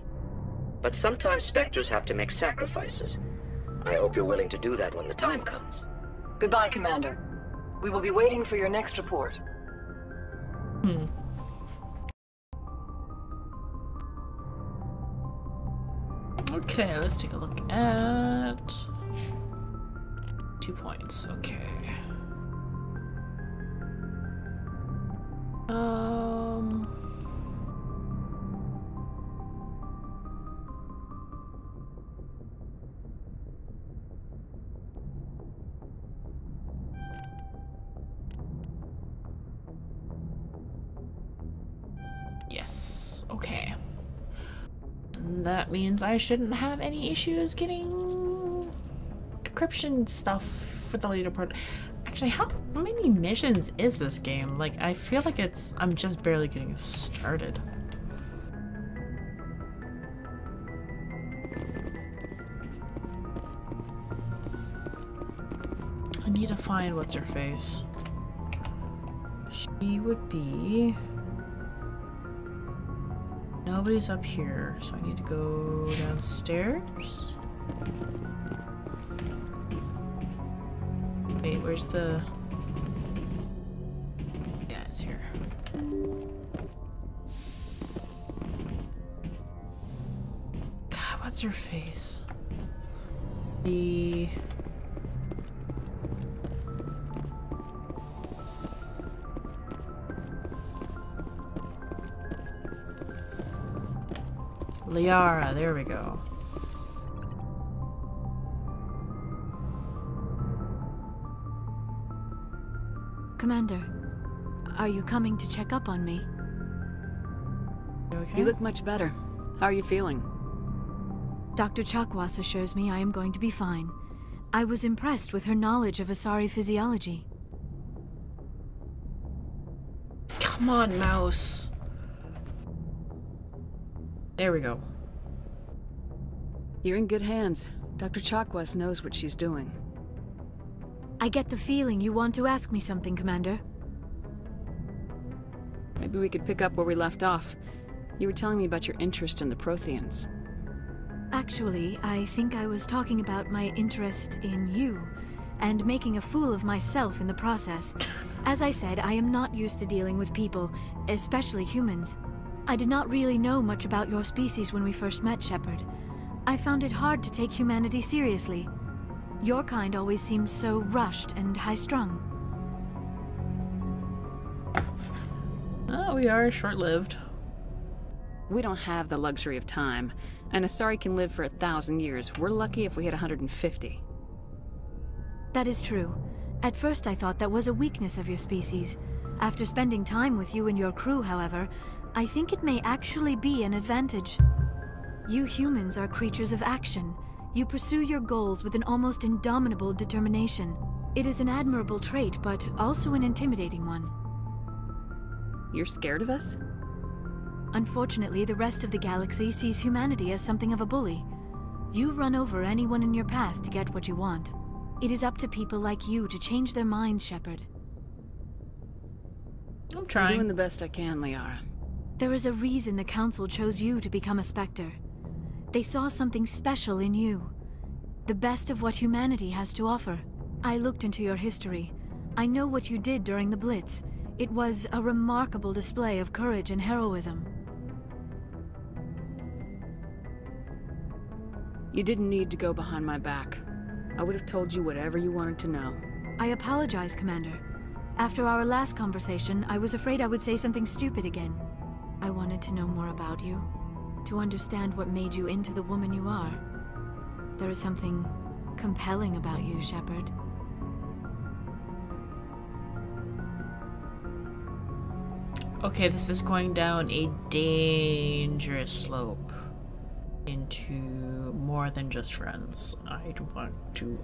But sometimes Spectres have to make sacrifices. I hope you're willing to do that when the time comes. Goodbye, Commander. We will be waiting for your next report. Okay, let's take a look at 2 points. Okay. Yes. Okay. That means I shouldn't have any issues getting decryption stuff for the later part. Actually, how many missions is this game? Like, I feel like I'm just barely getting started. I need to find what's her face. She would be... Nobody's up here, so I need to go downstairs. Wait, where's the... Yeah, it's here. God, what's her face? The... Liara, there we go. Commander, are you coming to check up on me? You okay? You look much better. How are you feeling? Dr. Chakwas assures me I am going to be fine. I was impressed with her knowledge of Asari physiology. Come on, mouse. There we go. You're in good hands. Dr. Chakwas knows what she's doing. I get the feeling you want to ask me something, Commander. Maybe we could pick up where we left off. You were telling me about your interest in the Protheans. Actually, I think I was talking about my interest in you, and making a fool of myself in the process. As I said, I am not used to dealing with people, especially humans. I did not really know much about your species when we first met, Shepard. I found it hard to take humanity seriously. Your kind always seemed so rushed and high-strung. Oh, we are short-lived. We don't have the luxury of time. An Asari can live for 1,000 years. We're lucky if we hit 150. That is true. At first I thought that was a weakness of your species. After spending time with you and your crew, however, I think it may actually be an advantage. You humans are creatures of action. You pursue your goals with an almost indomitable determination. It is an admirable trait, but also an intimidating one. You're scared of us? Unfortunately, the rest of the galaxy sees humanity as something of a bully. You run over anyone in your path to get what you want. It is up to people like you to change their minds, Shepard. I'm trying. I'm doing the best I can, Liara. There is a reason the Council chose you to become a Spectre. They saw something special in you. The best of what humanity has to offer. I looked into your history. I know what you did during the Blitz. It was a remarkable display of courage and heroism. You didn't need to go behind my back. I would have told you whatever you wanted to know. I apologize, Commander. After our last conversation, I was afraid I would say something stupid again. I wanted to know more about you, to understand what made you into the woman you are. There is something compelling about you, Shepard. Okay, this is going down a dangerous slope into more than just friends. I want to...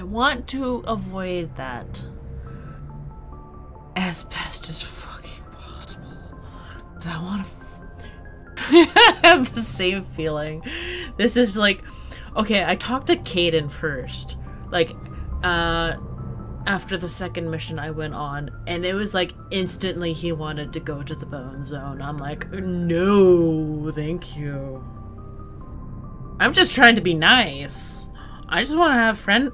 I want to avoid that as best as fucking possible. 'Cause I want to I have the same feeling. This is like, okay, I talked to Caden first. Like, after the second mission I went on, and it was like instantly he wanted to go to the bone zone. I'm like, no, thank you. I'm just trying to be nice. I just want to have friends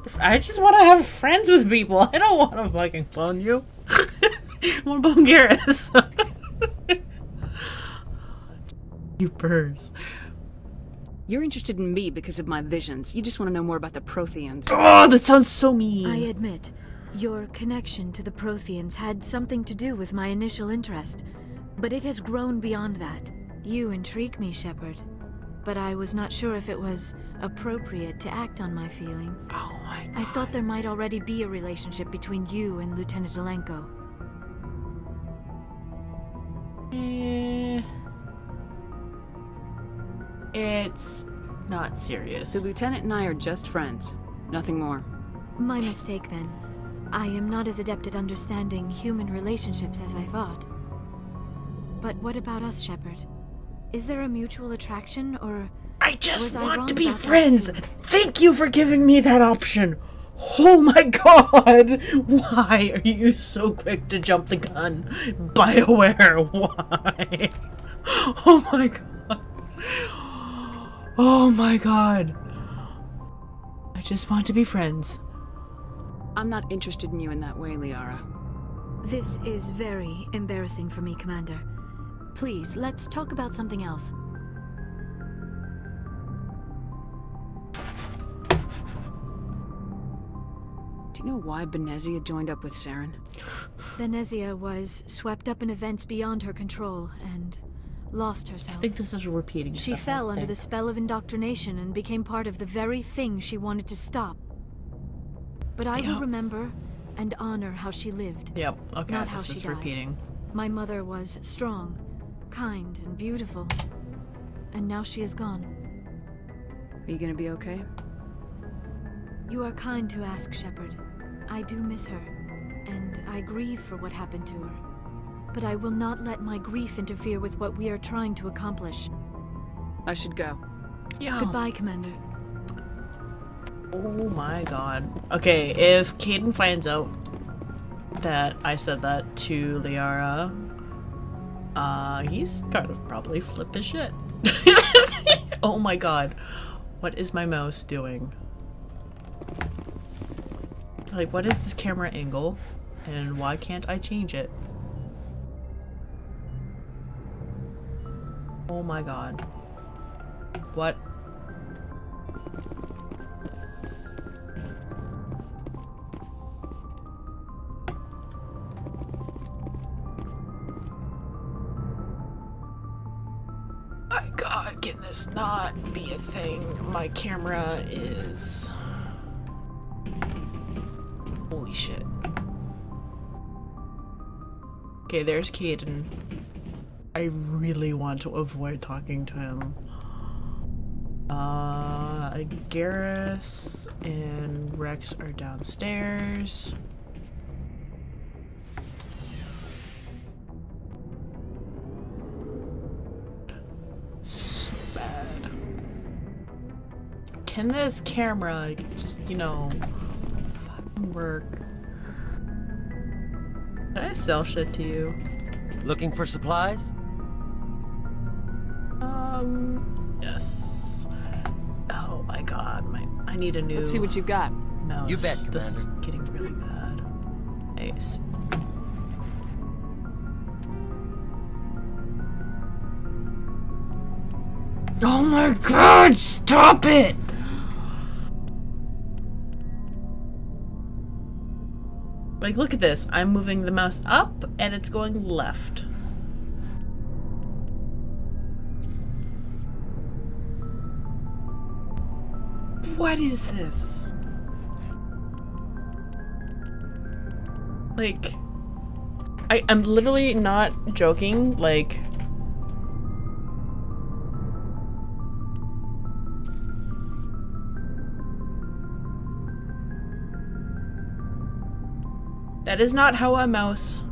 with people. I don't want to fucking bone you. I want to bone Garrus. You purrs. You're interested in me because of my visions. You just want to know more about the Protheans. Oh, that sounds so mean. I admit, your connection to the Protheans had something to do with my initial interest, but it has grown beyond that. You intrigue me, Shepard, but I was not sure if it was appropriate to act on my feelings. Oh my God. I thought there might already be a relationship between you and Lieutenant Alenko. It's not serious. The Lieutenant and I are just friends. Nothing more. My mistake, then. I am not as adept at understanding human relationships as I thought. But what about us, Shepard? Is there a mutual attraction, or... I just want to be friends! Thank you for giving me that option! Oh my God! Why are you so quick to jump the gun? BioWare, why? Oh my God. Oh my God. I just want to be friends. I'm not interested in you in that way, Liara. This is very embarrassing for me, Commander. Please, let's talk about something else. Do you know why Benezia joined up with Saren? Benezia was swept up in events beyond her control and lost herself. I think this is repeating She stuff, fell I under think. the spell of indoctrination and became part of the very thing she wanted to stop. But I will remember and honor how she lived. Yep, okay, not how this she is died. repeating. My mother was strong, kind, and beautiful. And now she is gone. Are you gonna be okay? You are kind to ask, Shepard. I do miss her, and I grieve for what happened to her. But I will not let my grief interfere with what we are trying to accomplish. I should go. Yeah. Goodbye, Commander. Oh my God. Okay, if Caden finds out that I said that to Liara, he's gonna probably flip his shit. Oh my God. What is my mouse doing? Like, what is this camera angle? And why can't I change it? Oh my God. What? My God, can this not be a thing? My camera is... Holy shit. Okay, there's Caden. I really want to avoid talking to him. Garrus and Rex are downstairs. So bad. Can this camera just, you know, fucking work? Can I sell shit to you? Looking for supplies? Yes. Oh my God, I need a new. Let's see what you got. Mouse. You bet, This is getting really bad. Nice. Oh my God! Stop it! Like, look at this. I'm moving the mouse up, and it's going left. What is this? Like, I'm literally not joking, like... That is not how a mouse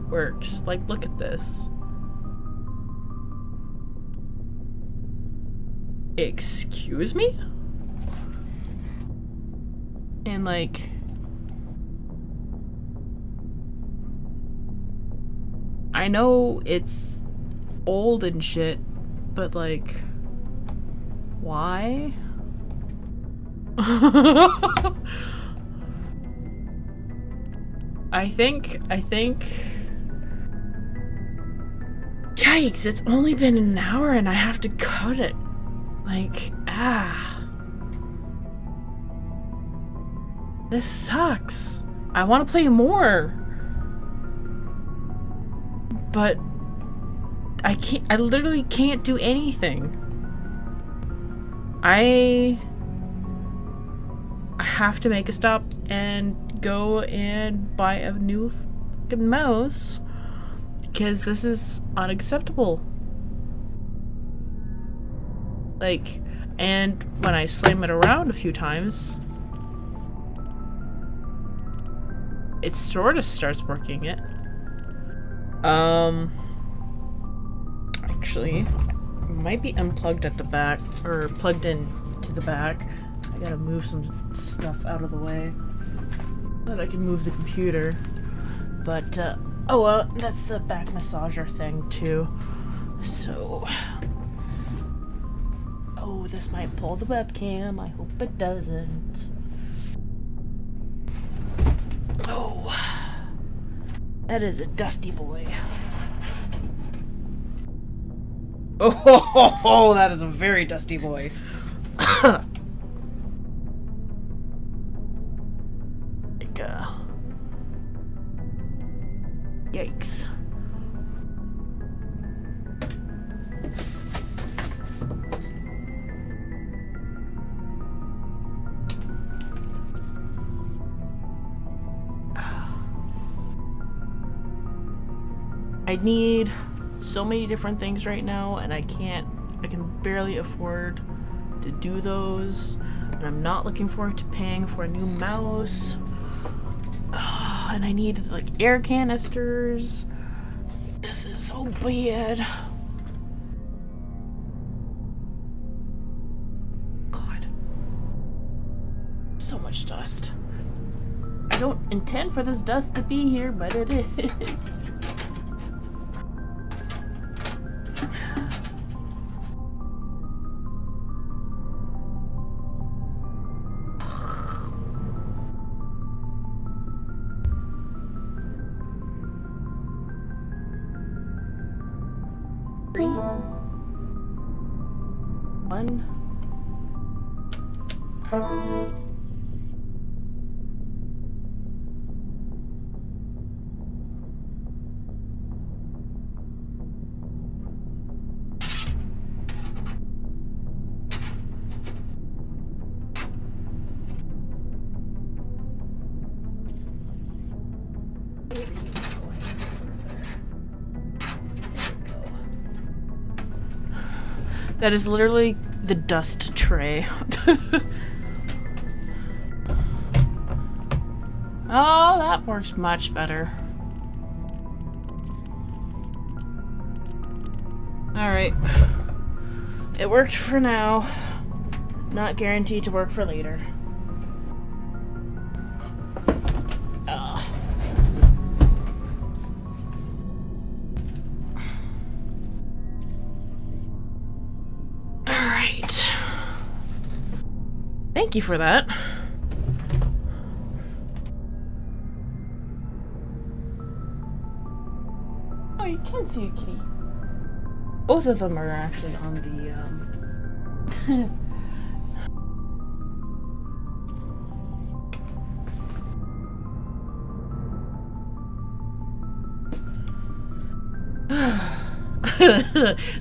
works. Like, look at this. Excuse me? And like... I know it's old and shit, but like... Why? I think... Yikes, it's only been an hour and I have to cut it. Like, This sucks. I want to play more. But I literally can't do anything. I have to make a stop and go and buy a new fucking mouse because this is unacceptable. Like, and when I slam it around a few times, it sort of starts working it. Actually, it might be unplugged at the back, or plugged in to the back. I gotta move some stuff out of the way so that I can move the computer. But, oh well, that's the back massager thing too. So, oh, this might pull the webcam. I hope it doesn't. Oh, that is a dusty boy. Oh, that is a very dusty boy. Yikes. I need so many different things right now, and I can barely afford to do those, and I'm not looking forward to paying for a new mouse. And I need like air canisters. This is so bad. God. So much dust. I don't intend for this dust to be here, but it is. That is literally the dust tray. Oh, that works much better. Alright. It worked for now. Not guaranteed to work for later. Thank you for that. Oh, you can see a kitty. Both of them are actually on the...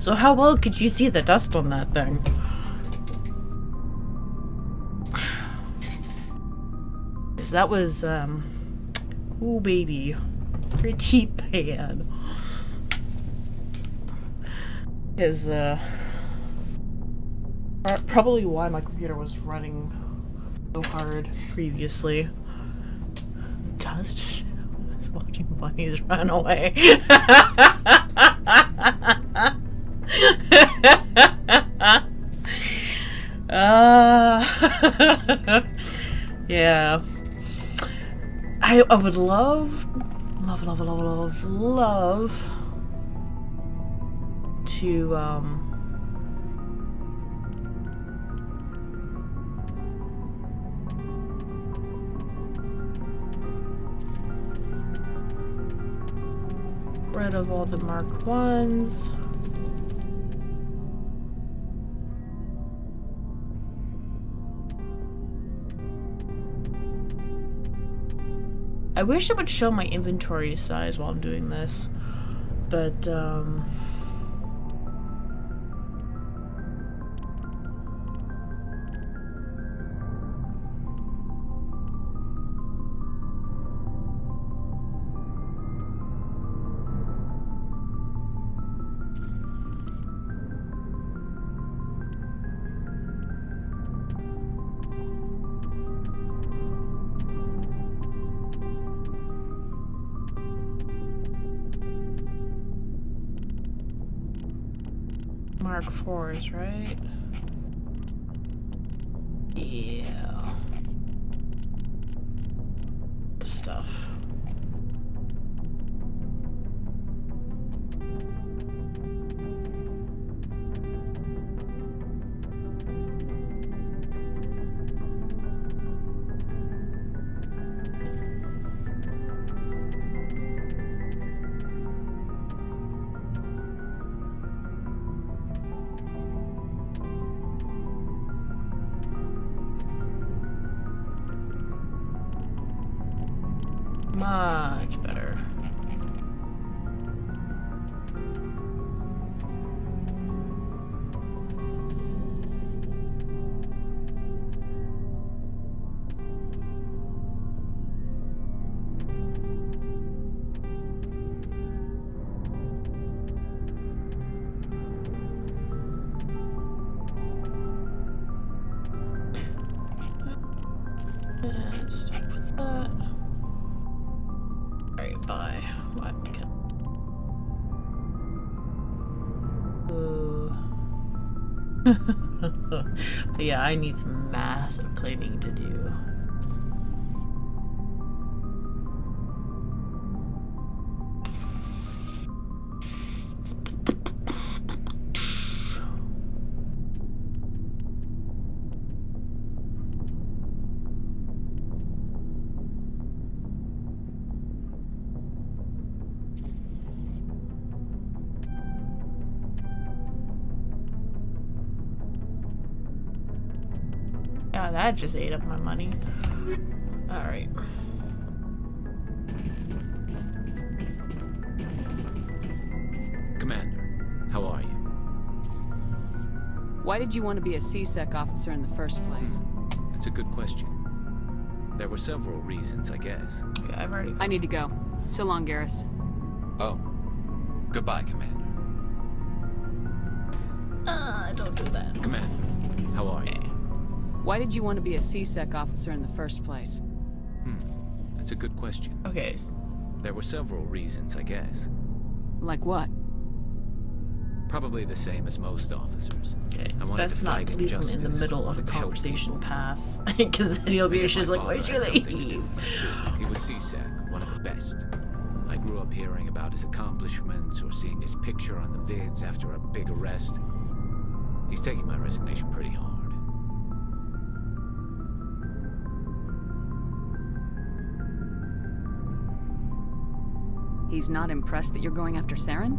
So how well could you see the dust on that thing? That was, ooh baby, pretty bad. Is, probably why my computer was running so hard previously. Dust shit. Watching bunnies run away. Yeah. I would love to rid of all the Mark 1s. I wish it would show my inventory size while I'm doing this, but Mark 4s, right? Yeah. Stuff. Much better. Stop with that. Right, bye. What can... Ooh. But yeah, I need some massive cleaning to do. Yeah, that just ate up my money. Alright. Commander, how are you? Why did you want to be a C-Sec officer in the first place? That's a good question. There were several reasons, I guess. Yeah, I've already... I need to go. So long, Garrus. Oh. Goodbye, Commander. Don't do that. Commander, how are you? Why did you want to be a C-Sec officer in the first place? That's a good question. Okay. There were several reasons, I guess. Like what? Probably the same as most officers. Okay, I it's wanted best to not fight to leave him in the injustice, middle of a wanted to help conversation people. path. Because then he'll be just like, why should I leave? He was C-Sec, one of the best. I grew up hearing about his accomplishments or seeing his picture on the vids after a big arrest. He's taking my resignation pretty hard. He's not impressed that you're going after Saren?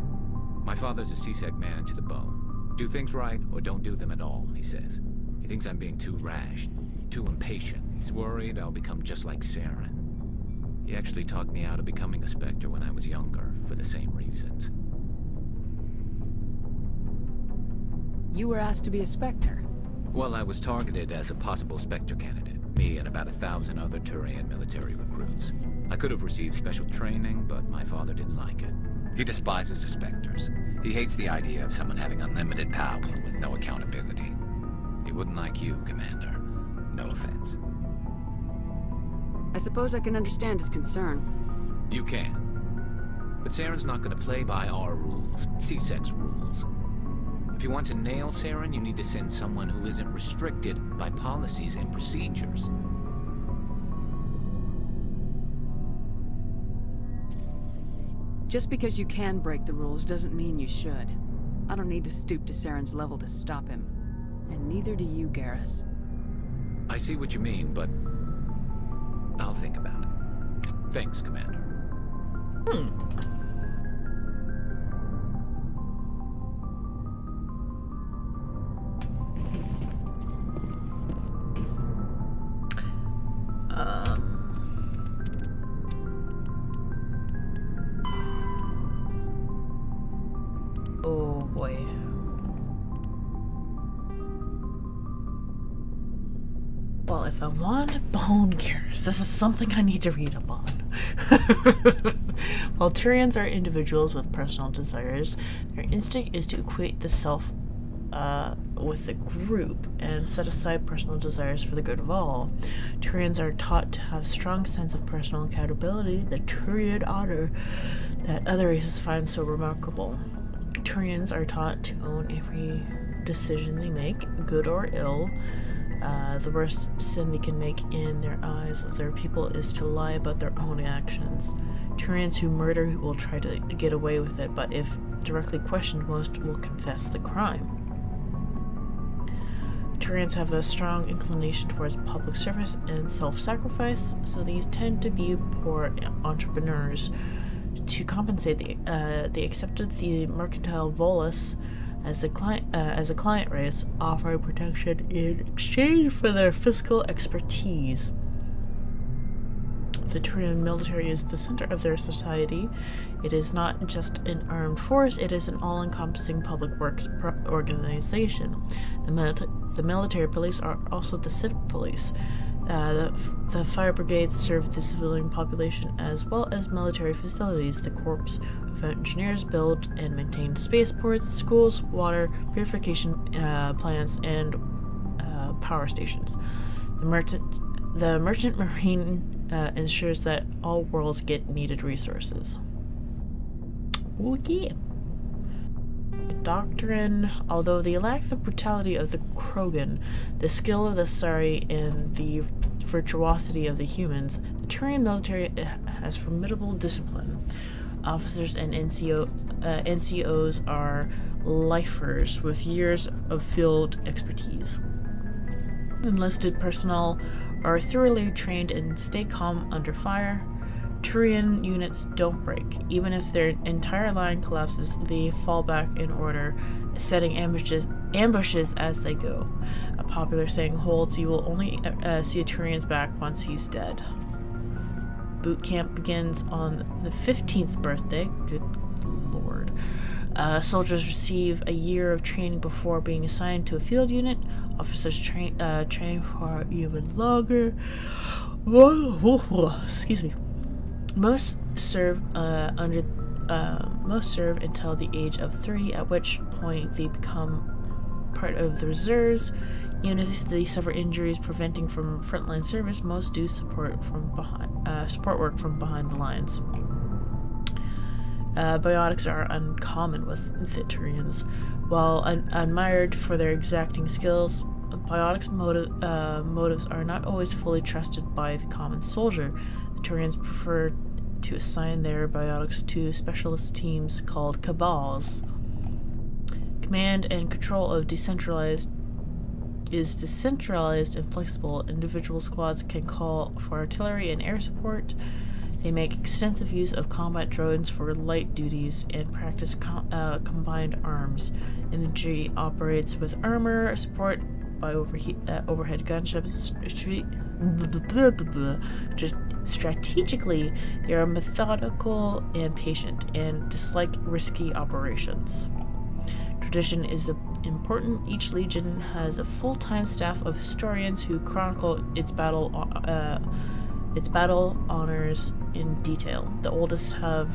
My father's a C-Sec man to the bone. Do things right or don't do them at all, he says. He thinks I'm being too rash, too impatient. He's worried I'll become just like Saren. He actually talked me out of becoming a Spectre when I was younger, for the same reasons. You were asked to be a Spectre? Well, I was targeted as a possible Spectre candidate. Me and about 1,000 other Turian military recruits. I could have received special training, but my father didn't like it. He despises the Spectres. He hates the idea of someone having unlimited power with no accountability. He wouldn't like you, Commander. No offense. I suppose I can understand his concern. You can. But Saren's not going to play by our rules, C-Sex rules. If you want to nail Saren, you need to send someone who isn't restricted by policies and procedures. Just because you can break the rules doesn't mean you should. I don't need to stoop to Saren's level to stop him. And neither do you, Garrus. I see what you mean, but I'll think about it. Thanks, Commander. Oh boy. Well, if I want bone cures, this is something I need to read up on. While Turians are individuals with personal desires, their instinct is to equate the self with the group and set aside personal desires for the good of all. Turians are taught to have a strong sense of personal accountability, the Turian honor that other races find so remarkable. Turians are taught to own every decision they make, good or ill. The worst sin they can make in their eyes of their people is to lie about their own actions. Turians who murder will try to get away with it, but if directly questioned, most will confess the crime. Turians have a strong inclination towards public service and self-sacrifice, so these tend to be poor entrepreneurs. To compensate, they accepted the mercantile volus as a client race, offering protection in exchange for their fiscal expertise. The Turian military is the center of their society. It is not just an armed force, it is an all-encompassing public works organization. The military police are also the civic police. The fire brigades serve the civilian population as well as military facilities. The Corps of Engineers build and maintain spaceports, schools, water, purification plants, and power stations. The merchant marine ensures that all worlds get needed resources. Okay. Doctrine. Although they lack the brutality of the Krogan, the skill of the Sari, and the virtuosity of the humans, the Turian military has formidable discipline. Officers and NCOs are lifers with years of field expertise. Enlisted personnel are thoroughly trained and stay calm under fire. Turian units don't break. Even if their entire line collapses, they fall back in order, setting ambushes as they go. A popular saying holds, you will only see a Turian's back once he's dead. Boot camp begins on the 15th birthday. Good lord. Soldiers receive a year of training before being assigned to a field unit. Officers train for even longer. Excuse me. Most serve until the age of 30, at which point they become part of the reserves. Even if they suffer injuries preventing from frontline service, most do support work from behind the lines. Biotics are uncommon with the Turians. While admired for their exacting skills, Biotics' motives are not always fully trusted by the common soldier. The Turians prefer to assign their biotics to specialist teams called cabals. Command and control of decentralized and flexible. Individual squads can call for artillery and air support. They make extensive use of combat drones for light duties and practice combined arms. Infantry operates with armor support by overhead gunships. Strategically, they are methodical and patient, and dislike risky operations. Tradition is important. Each legion has a full-time staff of historians who chronicle its battle honors in detail. The oldest have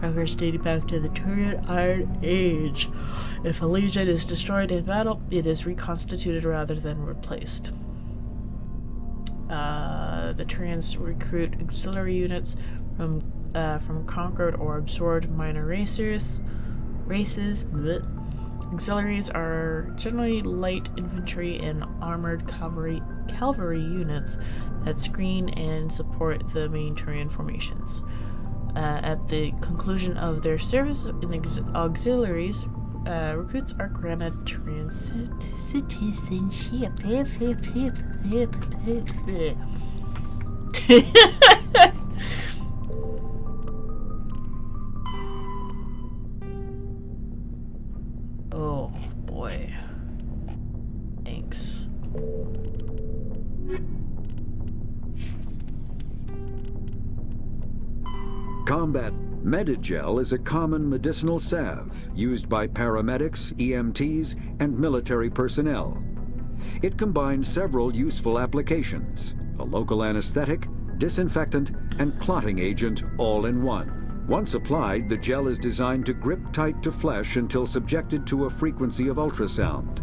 records dating back to the Turian Iron Age. If a legion is destroyed in battle, it is reconstituted rather than replaced. The Turians recruit auxiliary units from conquered or absorbed minor races. Blech. Auxiliaries are generally light infantry and armored cavalry units that screen and support the main Turian formations. At the conclusion of their service in the auxiliaries, recruits are granted Turian citizenship. Oh boy. Thanks. Combat Medigel is a common medicinal salve used by paramedics, EMTs, and military personnel. It combines several useful applications: a local anesthetic, disinfectant, and clotting agent all in one. Once applied, the gel is designed to grip tight to flesh until subjected to a frequency of ultrasound.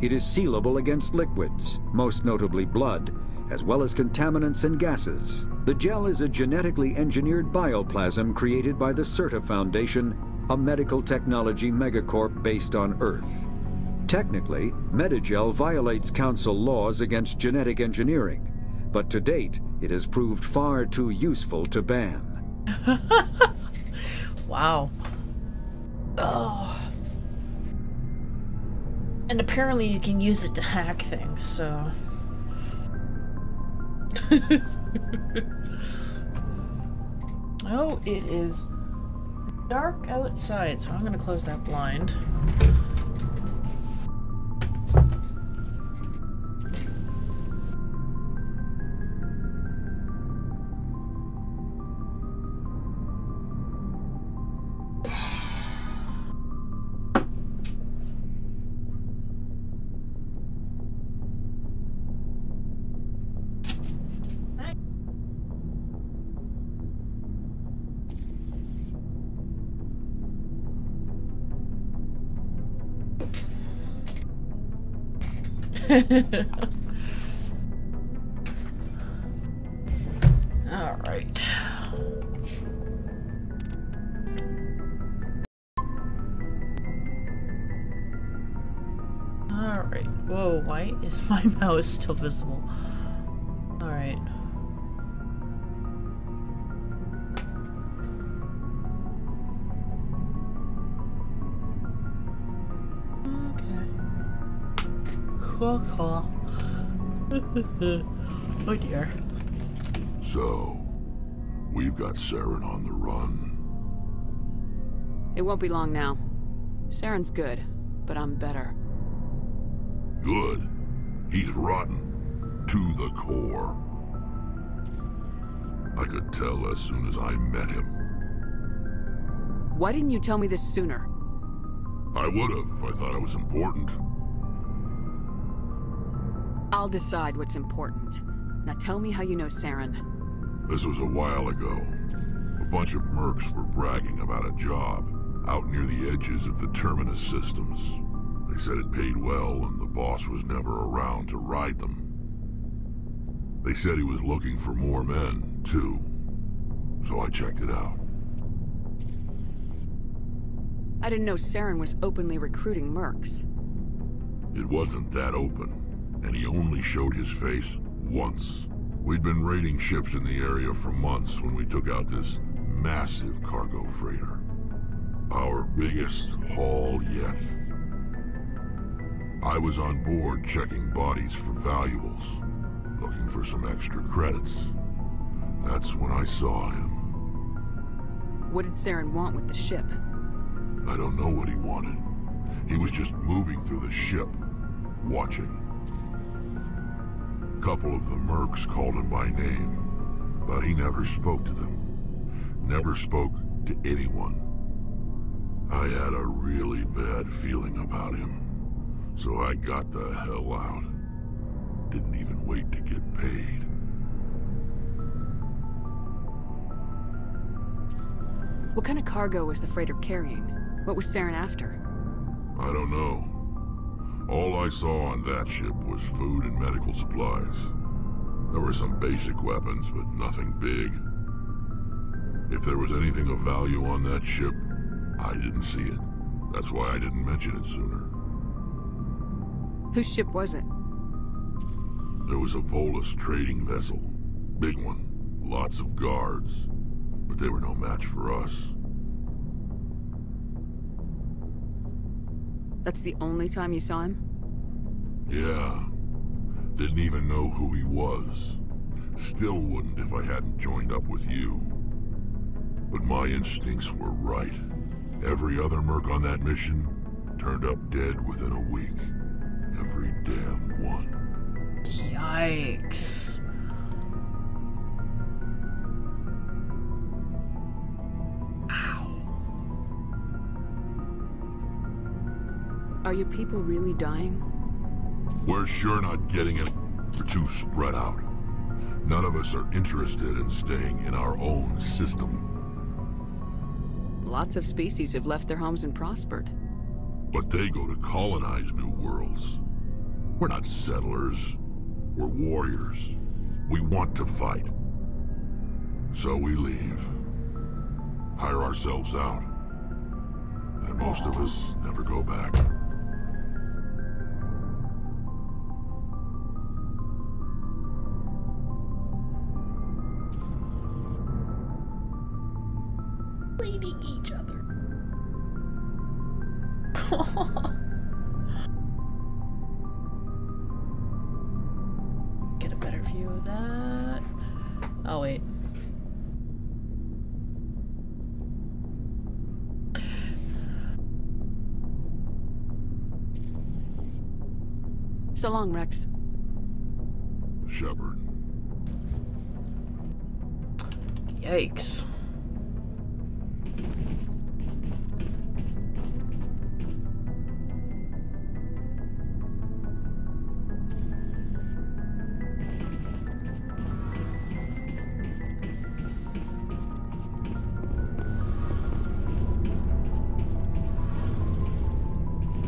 It is sealable against liquids, most notably blood, as well as contaminants and gases. The gel is a genetically engineered bioplasm created by the CERTA Foundation, a medical technology megacorp based on Earth. Technically, Medigel violates Council laws against genetic engineering, but to date, it has proved far too useful to ban. Wow. Oh. And apparently you can use it to hack things, so... Oh, it is dark outside, so I'm gonna close that blind. All right. All right. Whoa, why is my mouse still visible? All right. Cool. Oh dear. So, we've got Saren on the run. It won't be long now. Saren's good, but I'm better. Good. He's rotten. To the core. I could tell as soon as I met him. Why didn't you tell me this sooner? I would've if I thought I was important. I'll decide what's important. Now tell me how you know Saren. This was a while ago. A bunch of mercs were bragging about a job out near the edges of the Terminus systems. They said it paid well and the boss was never around to ride them. They said he was looking for more men, too. So I checked it out. I didn't know Saren was openly recruiting mercs. It wasn't that open. And he only showed his face once. We'd been raiding ships in the area for months when we took out this massive cargo freighter. Our biggest haul yet. I was on board checking bodies for valuables, looking for some extra credits. That's when I saw him. What did Saren want with the ship? I don't know what he wanted. He was just moving through the ship, watching. A couple of the mercs called him by name, but he never spoke to them. Never spoke to anyone. I had a really bad feeling about him, so I got the hell out. Didn't even wait to get paid. What kind of cargo was the freighter carrying? What was Saren after? I don't know. All I saw on that ship was food and medical supplies. There were some basic weapons, but nothing big. If there was anything of value on that ship, I didn't see it. That's why I didn't mention it sooner. Whose ship was it? There was a Volus trading vessel. Big one. Lots of guards. But they were no match for us. That's the only time you saw him? Yeah. Didn't even know who he was. Still wouldn't if I hadn't joined up with you. But my instincts were right. Every other merc on that mission turned up dead within a week. Every damn one. Yikes. Are your people really dying? We're sure not getting any. We're too spread out. None of us are interested in staying in our own system. Lots of species have left their homes and prospered. But they go to colonize new worlds. We're not settlers. We're warriors. We want to fight. So we leave. Hire ourselves out. And most of us never go back. Bleeding each other. Get a better view of that. Oh, wait. So long, Rex. Shepard. Yikes.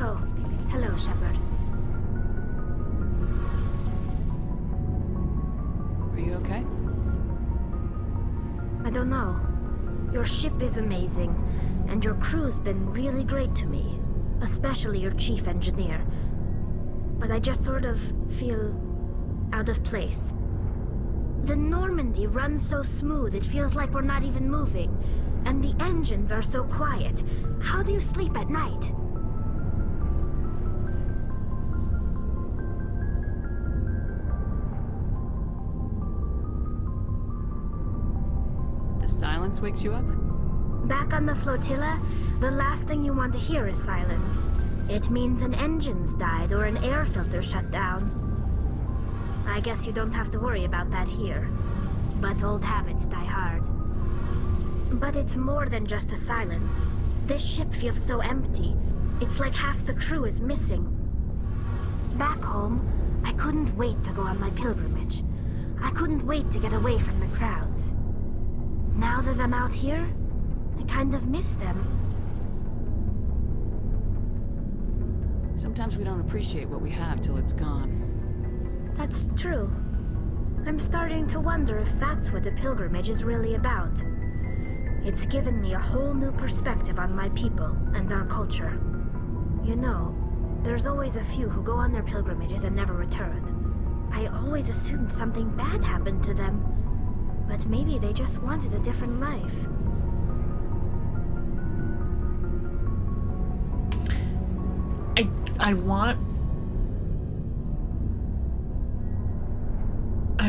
Oh, hello, Shepard. Are you okay? I don't know. Your ship is amazing, and your crew's been really great to me. Especially your chief engineer. But I just sort of feel out of place. The Normandy runs so smooth it feels like we're not even moving. And the engines are so quiet. How do you sleep at night? The silence wakes you up? Back on the flotilla, the last thing you want to hear is silence. It means an engine's died or an air filter shut down. I guess you don't have to worry about that here. But old habits die hard. But it's more than just the silence. This ship feels so empty. It's like half the crew is missing. Back home, I couldn't wait to go on my pilgrimage. I couldn't wait to get away from the crowds. Now that I'm out here, I kind of miss them. Sometimes we don't appreciate what we have till it's gone. That's true. I'm starting to wonder if that's what the pilgrimage is really about. It's given me a whole new perspective on my people and our culture. You know, there's always a few who go on their pilgrimages and never return. I always assumed something bad happened to them. But maybe they just wanted a different life. I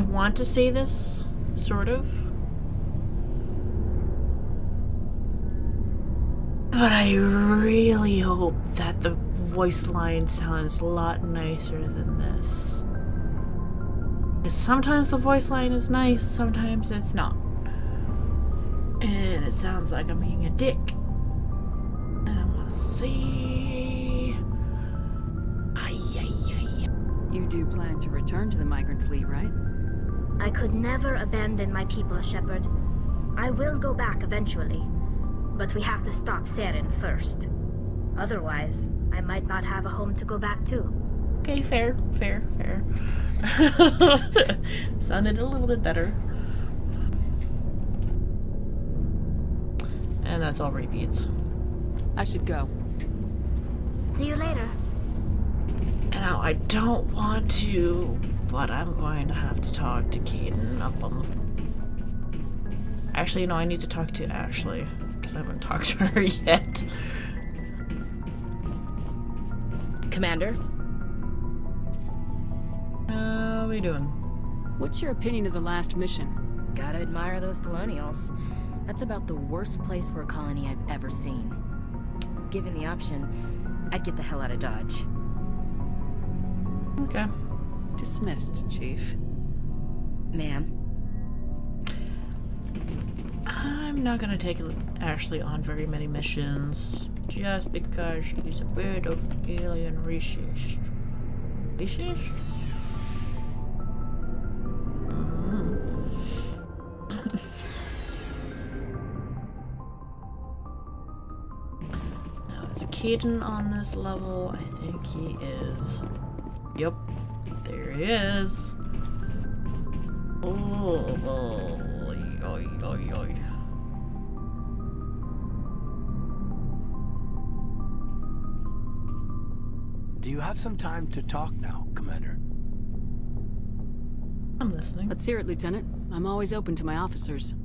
want to say this, sort of. But I really hope that the voice line sounds a lot nicer than this. Because sometimes the voice line is nice, sometimes it's not. And it sounds like I'm being a dick. And I want to say... Ay, ay, ay. You do plan to return to the migrant fleet, right? I could never abandon my people, Shepard. I will go back eventually. But we have to stop Saren first. Otherwise, I might not have a home to go back to. Okay, fair. Sounded a little bit better. And that's all repeats. I should go. See you later. Now, I don't want to, but I'm going to have to talk to Caden up on the... Actually, no, I need to talk to Ashley, because I haven't talked to her yet. Commander? How are we doing? What's your opinion of the last mission? Gotta admire those colonials. That's about the worst place for a colony I've ever seen. Given the option, I'd get the hell out of Dodge. Okay. Dismissed, Chief. Ma'am? I'm not gonna take Ashley on very many missions, just because she's a bit of alien research. Research? Now, is Caden on this level? I think he is. Yep, there he is. Oh, oy, oy, oy. Do you have some time to talk now, Commander? I'm listening. Let's hear it, Lieutenant. I'm always open to my officers.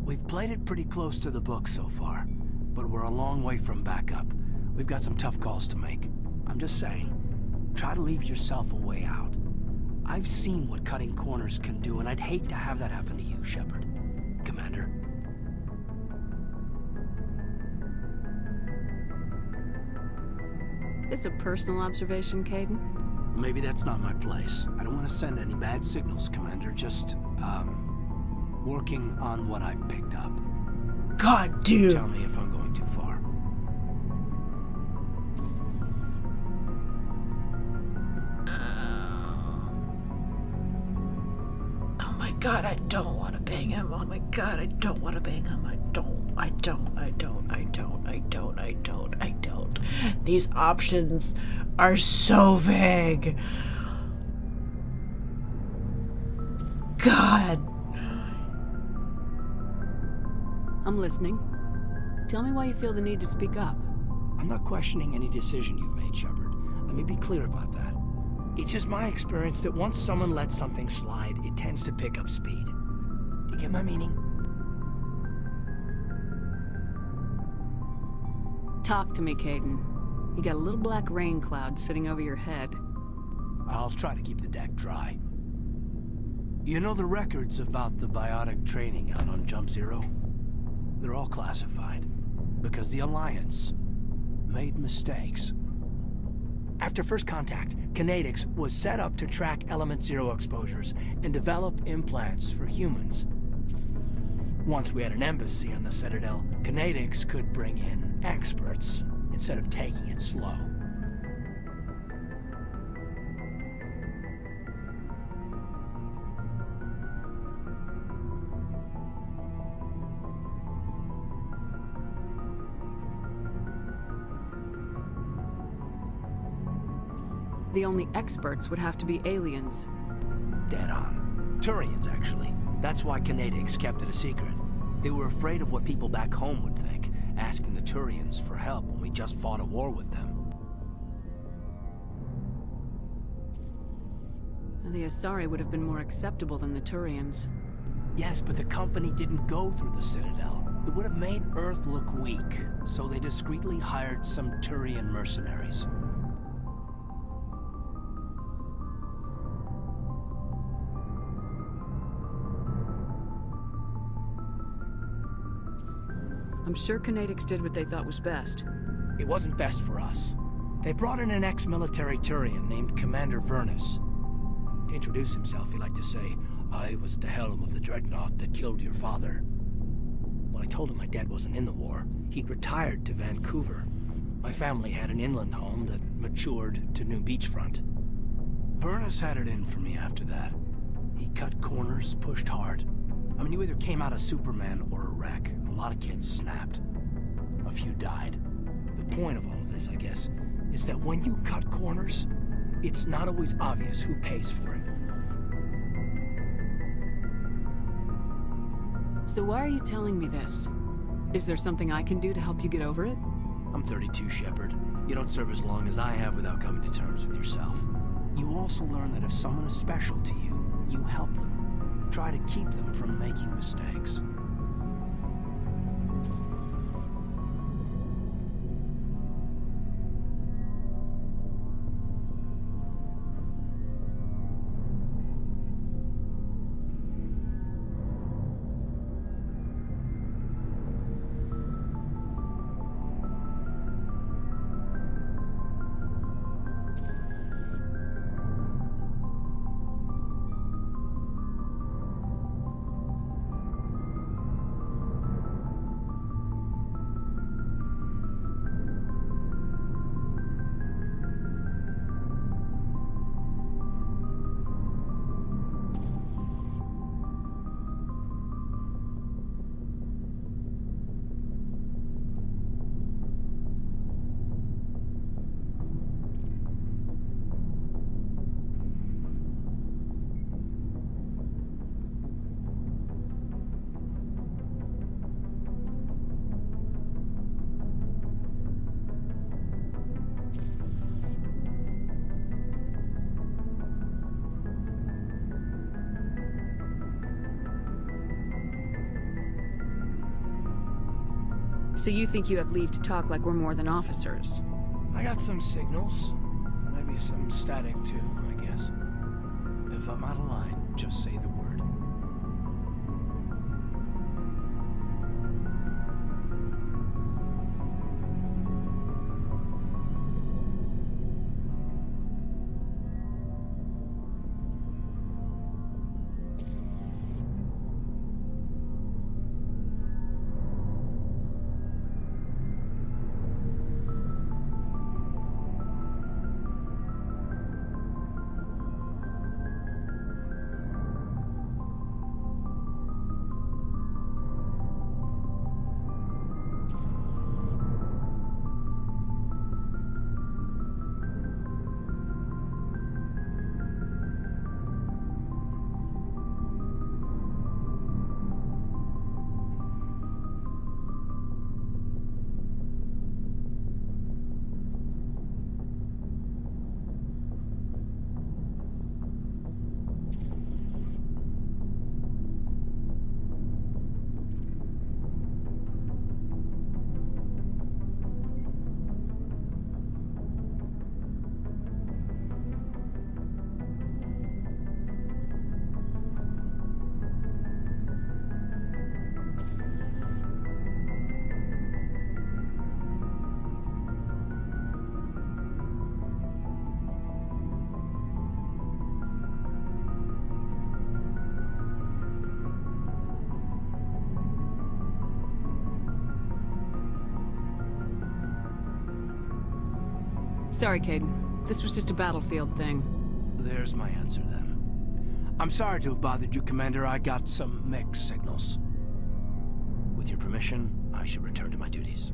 We've played it pretty close to the book so far, but we're a long way from backup. We've got some tough calls to make. I'm just saying, try to leave yourself a way out. I've seen what cutting corners can do, and I'd hate to have that happen to you, Shepard. Commander. This a personal observation, Caden? Maybe that's not my place. I don't want to send any bad signals, Commander. Just, working on what I've picked up. God damn! Tell me if I'm going too far. Oh my god, I don't want to bang him. Oh my god, I don't want to bang him. I don't. These options are so vague. God. I'm listening. Tell me why you feel the need to speak up. I'm not questioning any decision you've made, Shepard. Let me be clear about that. It's just my experience that once someone lets something slide, it tends to pick up speed. You get my meaning? Talk to me, Caden. You got a little black rain cloud sitting over your head. I'll try to keep the deck dry. You know the records about the biotic training out on Jump Zero? They're all classified, because the Alliance made mistakes. After first contact, Kinetics was set up to track Element Zero exposures and develop implants for humans. Once we had an embassy on the Citadel, Kinetics could bring in experts instead of taking it slow. The only experts would have to be aliens. Dead on. Turians, actually. That's why Kinetics kept it a secret. They were afraid of what people back home would think, asking the Turians for help when we just fought a war with them. The Asari would have been more acceptable than the Turians. Yes, but the company didn't go through the Citadel. It would have made Earth look weak, so they discreetly hired some Turian mercenaries. I'm sure Kinetics did what they thought was best. It wasn't best for us. They brought in an ex-military Turian named Commander Vernus. To introduce himself, he liked to say, "I was at the helm of the dreadnought that killed your father." When I told him my dad wasn't in the war, he'd retired to Vancouver. My family had an inland home that matured to new beachfront. Vernus had it in for me after that. He cut corners, pushed hard. I mean, you either came out a Superman or a wreck. A lot of kids snapped. A few died. The point of all of this, I guess, is that when you cut corners, it's not always obvious who pays for it. So why are you telling me this? Is there something I can do to help you get over it? I'm 32, Shepard. You don't serve as long as I have without coming to terms with yourself. You also learn that if someone is special to you, you help them. Try to keep them from making mistakes. So you think you have leave to talk like we're more than officers? I got some signals. Maybe some static too, I guess. If I'm out of line, just say the word. Sorry, Caden. This was just a battlefield thing. There's my answer, then. I'm sorry to have bothered you, Commander. I got some mixed signals. With your permission, I should return to my duties.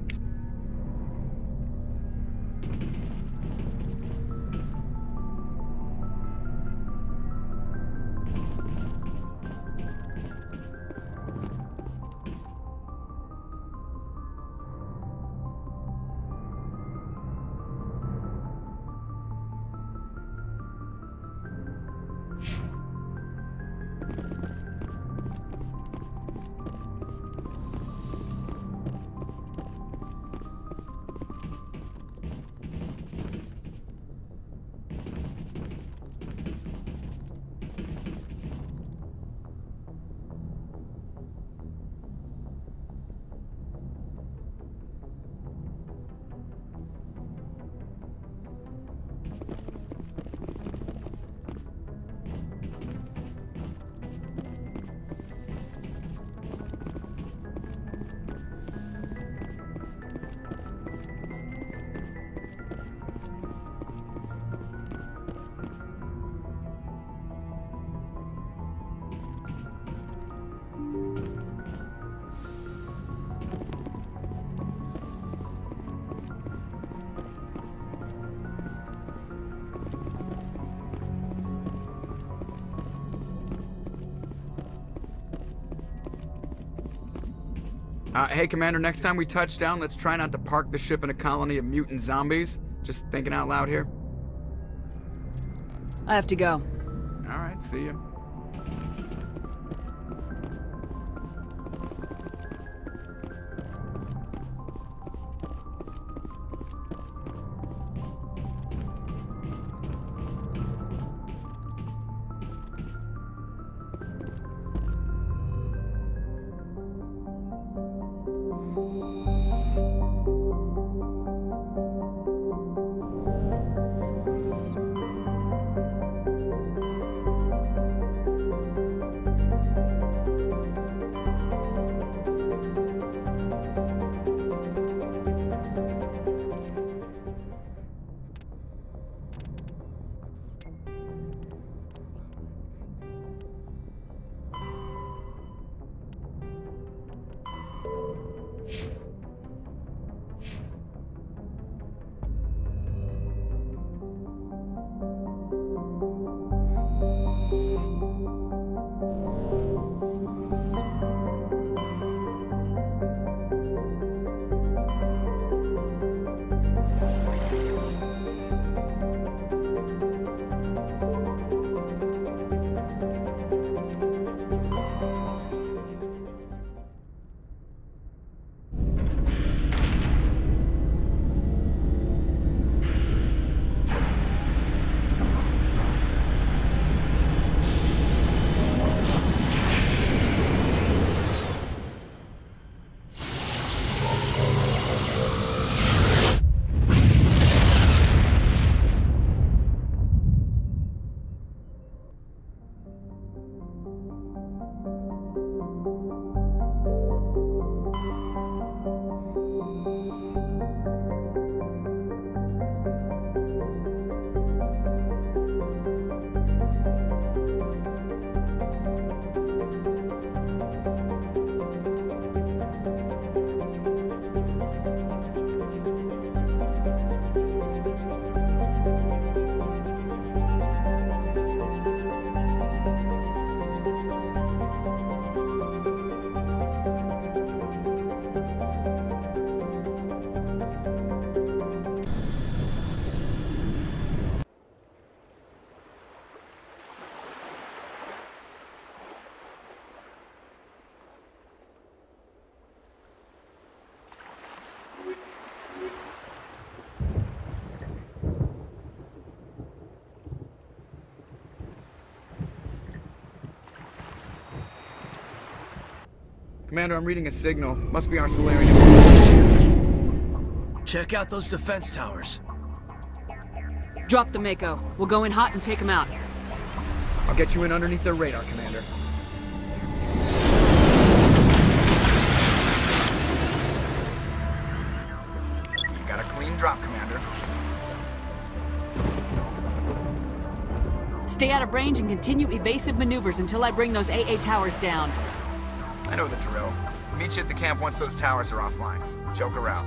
Hey, Commander, next time we touch down, let's try not to park the ship in a colony of mutant zombies. Just thinking out loud here. I have to go. Alright, see ya. Commander, I'm reading a signal. Must be our Solarian. Check out those defense towers. Drop the Mako. We'll go in hot and take them out. I'll get you in underneath their radar, Commander. Got a clean drop, Commander. Stay out of range and continue evasive maneuvers until I bring those AA towers down. I know the drill. Meet you at the camp once those towers are offline. Joker out.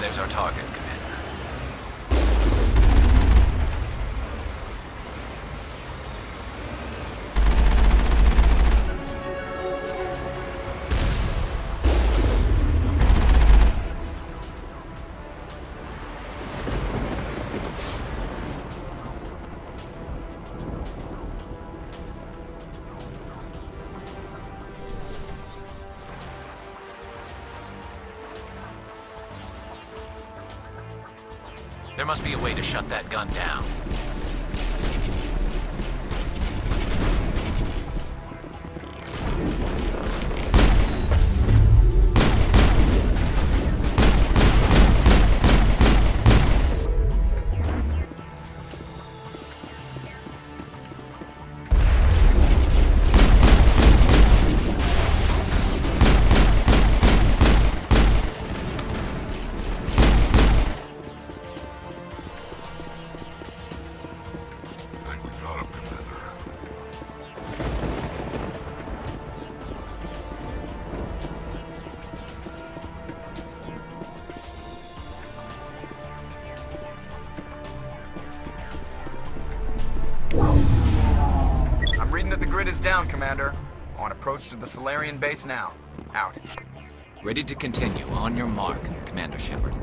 There's our target, Commander. There must be a way to shut that gun down. Is down, Commander. On approach to the Solarian base now. Out. Ready to continue. On your mark, Commander Shepard.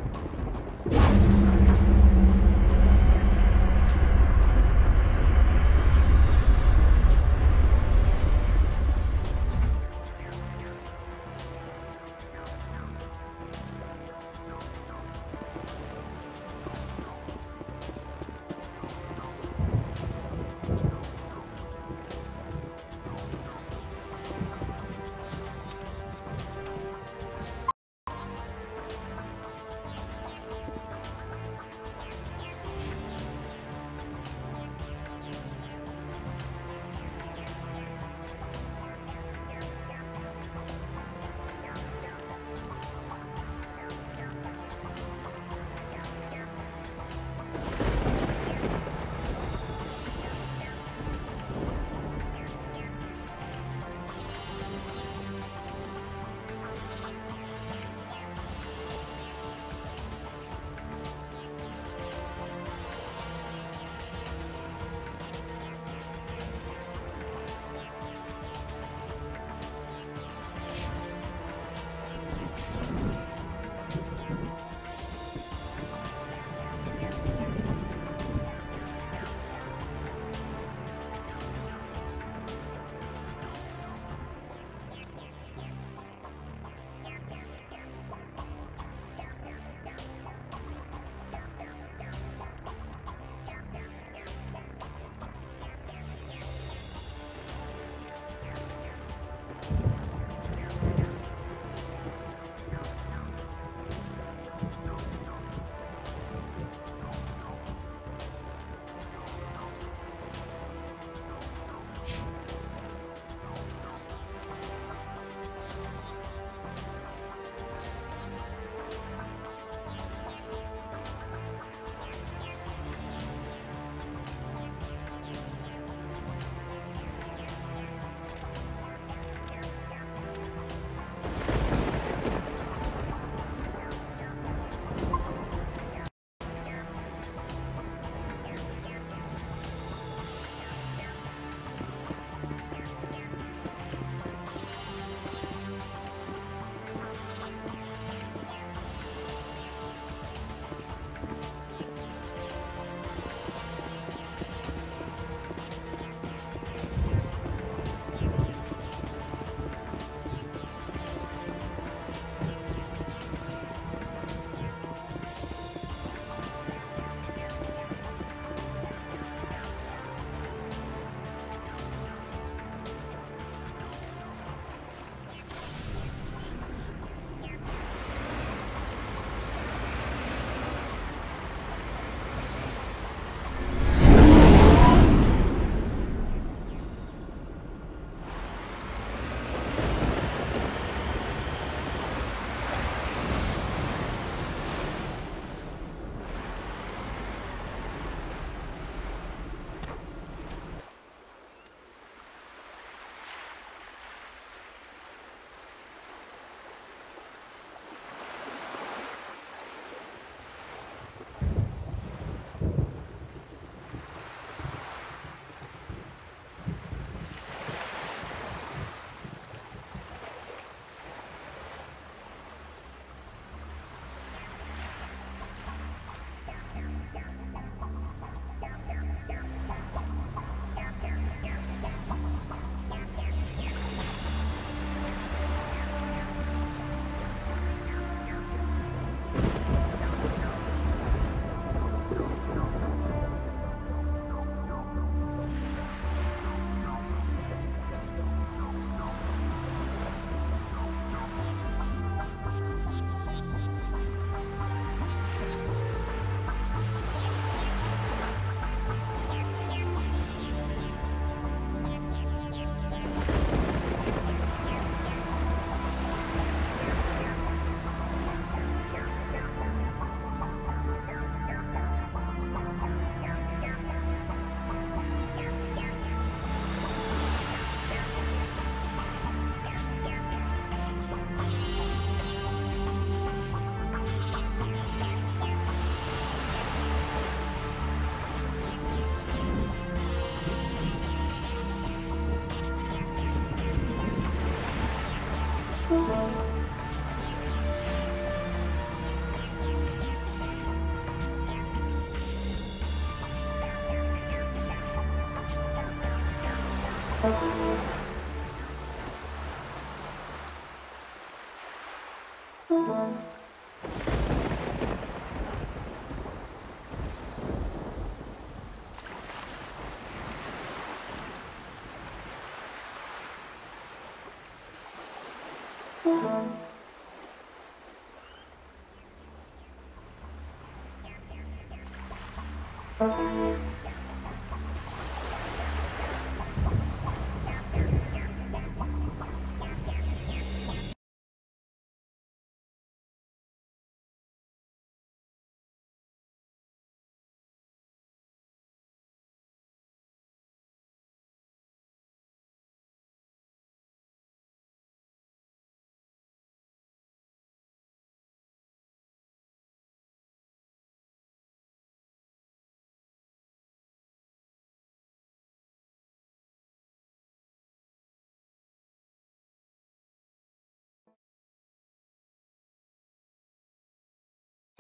Thank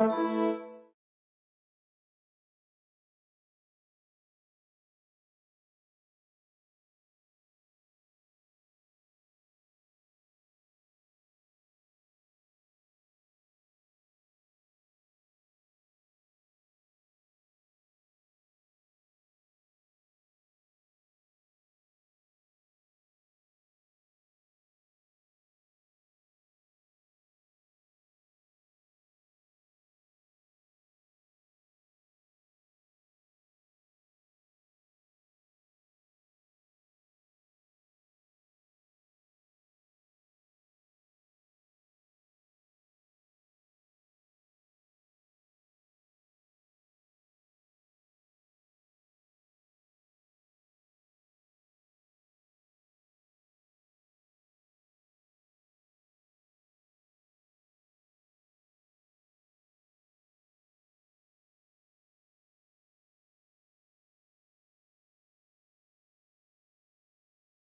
you.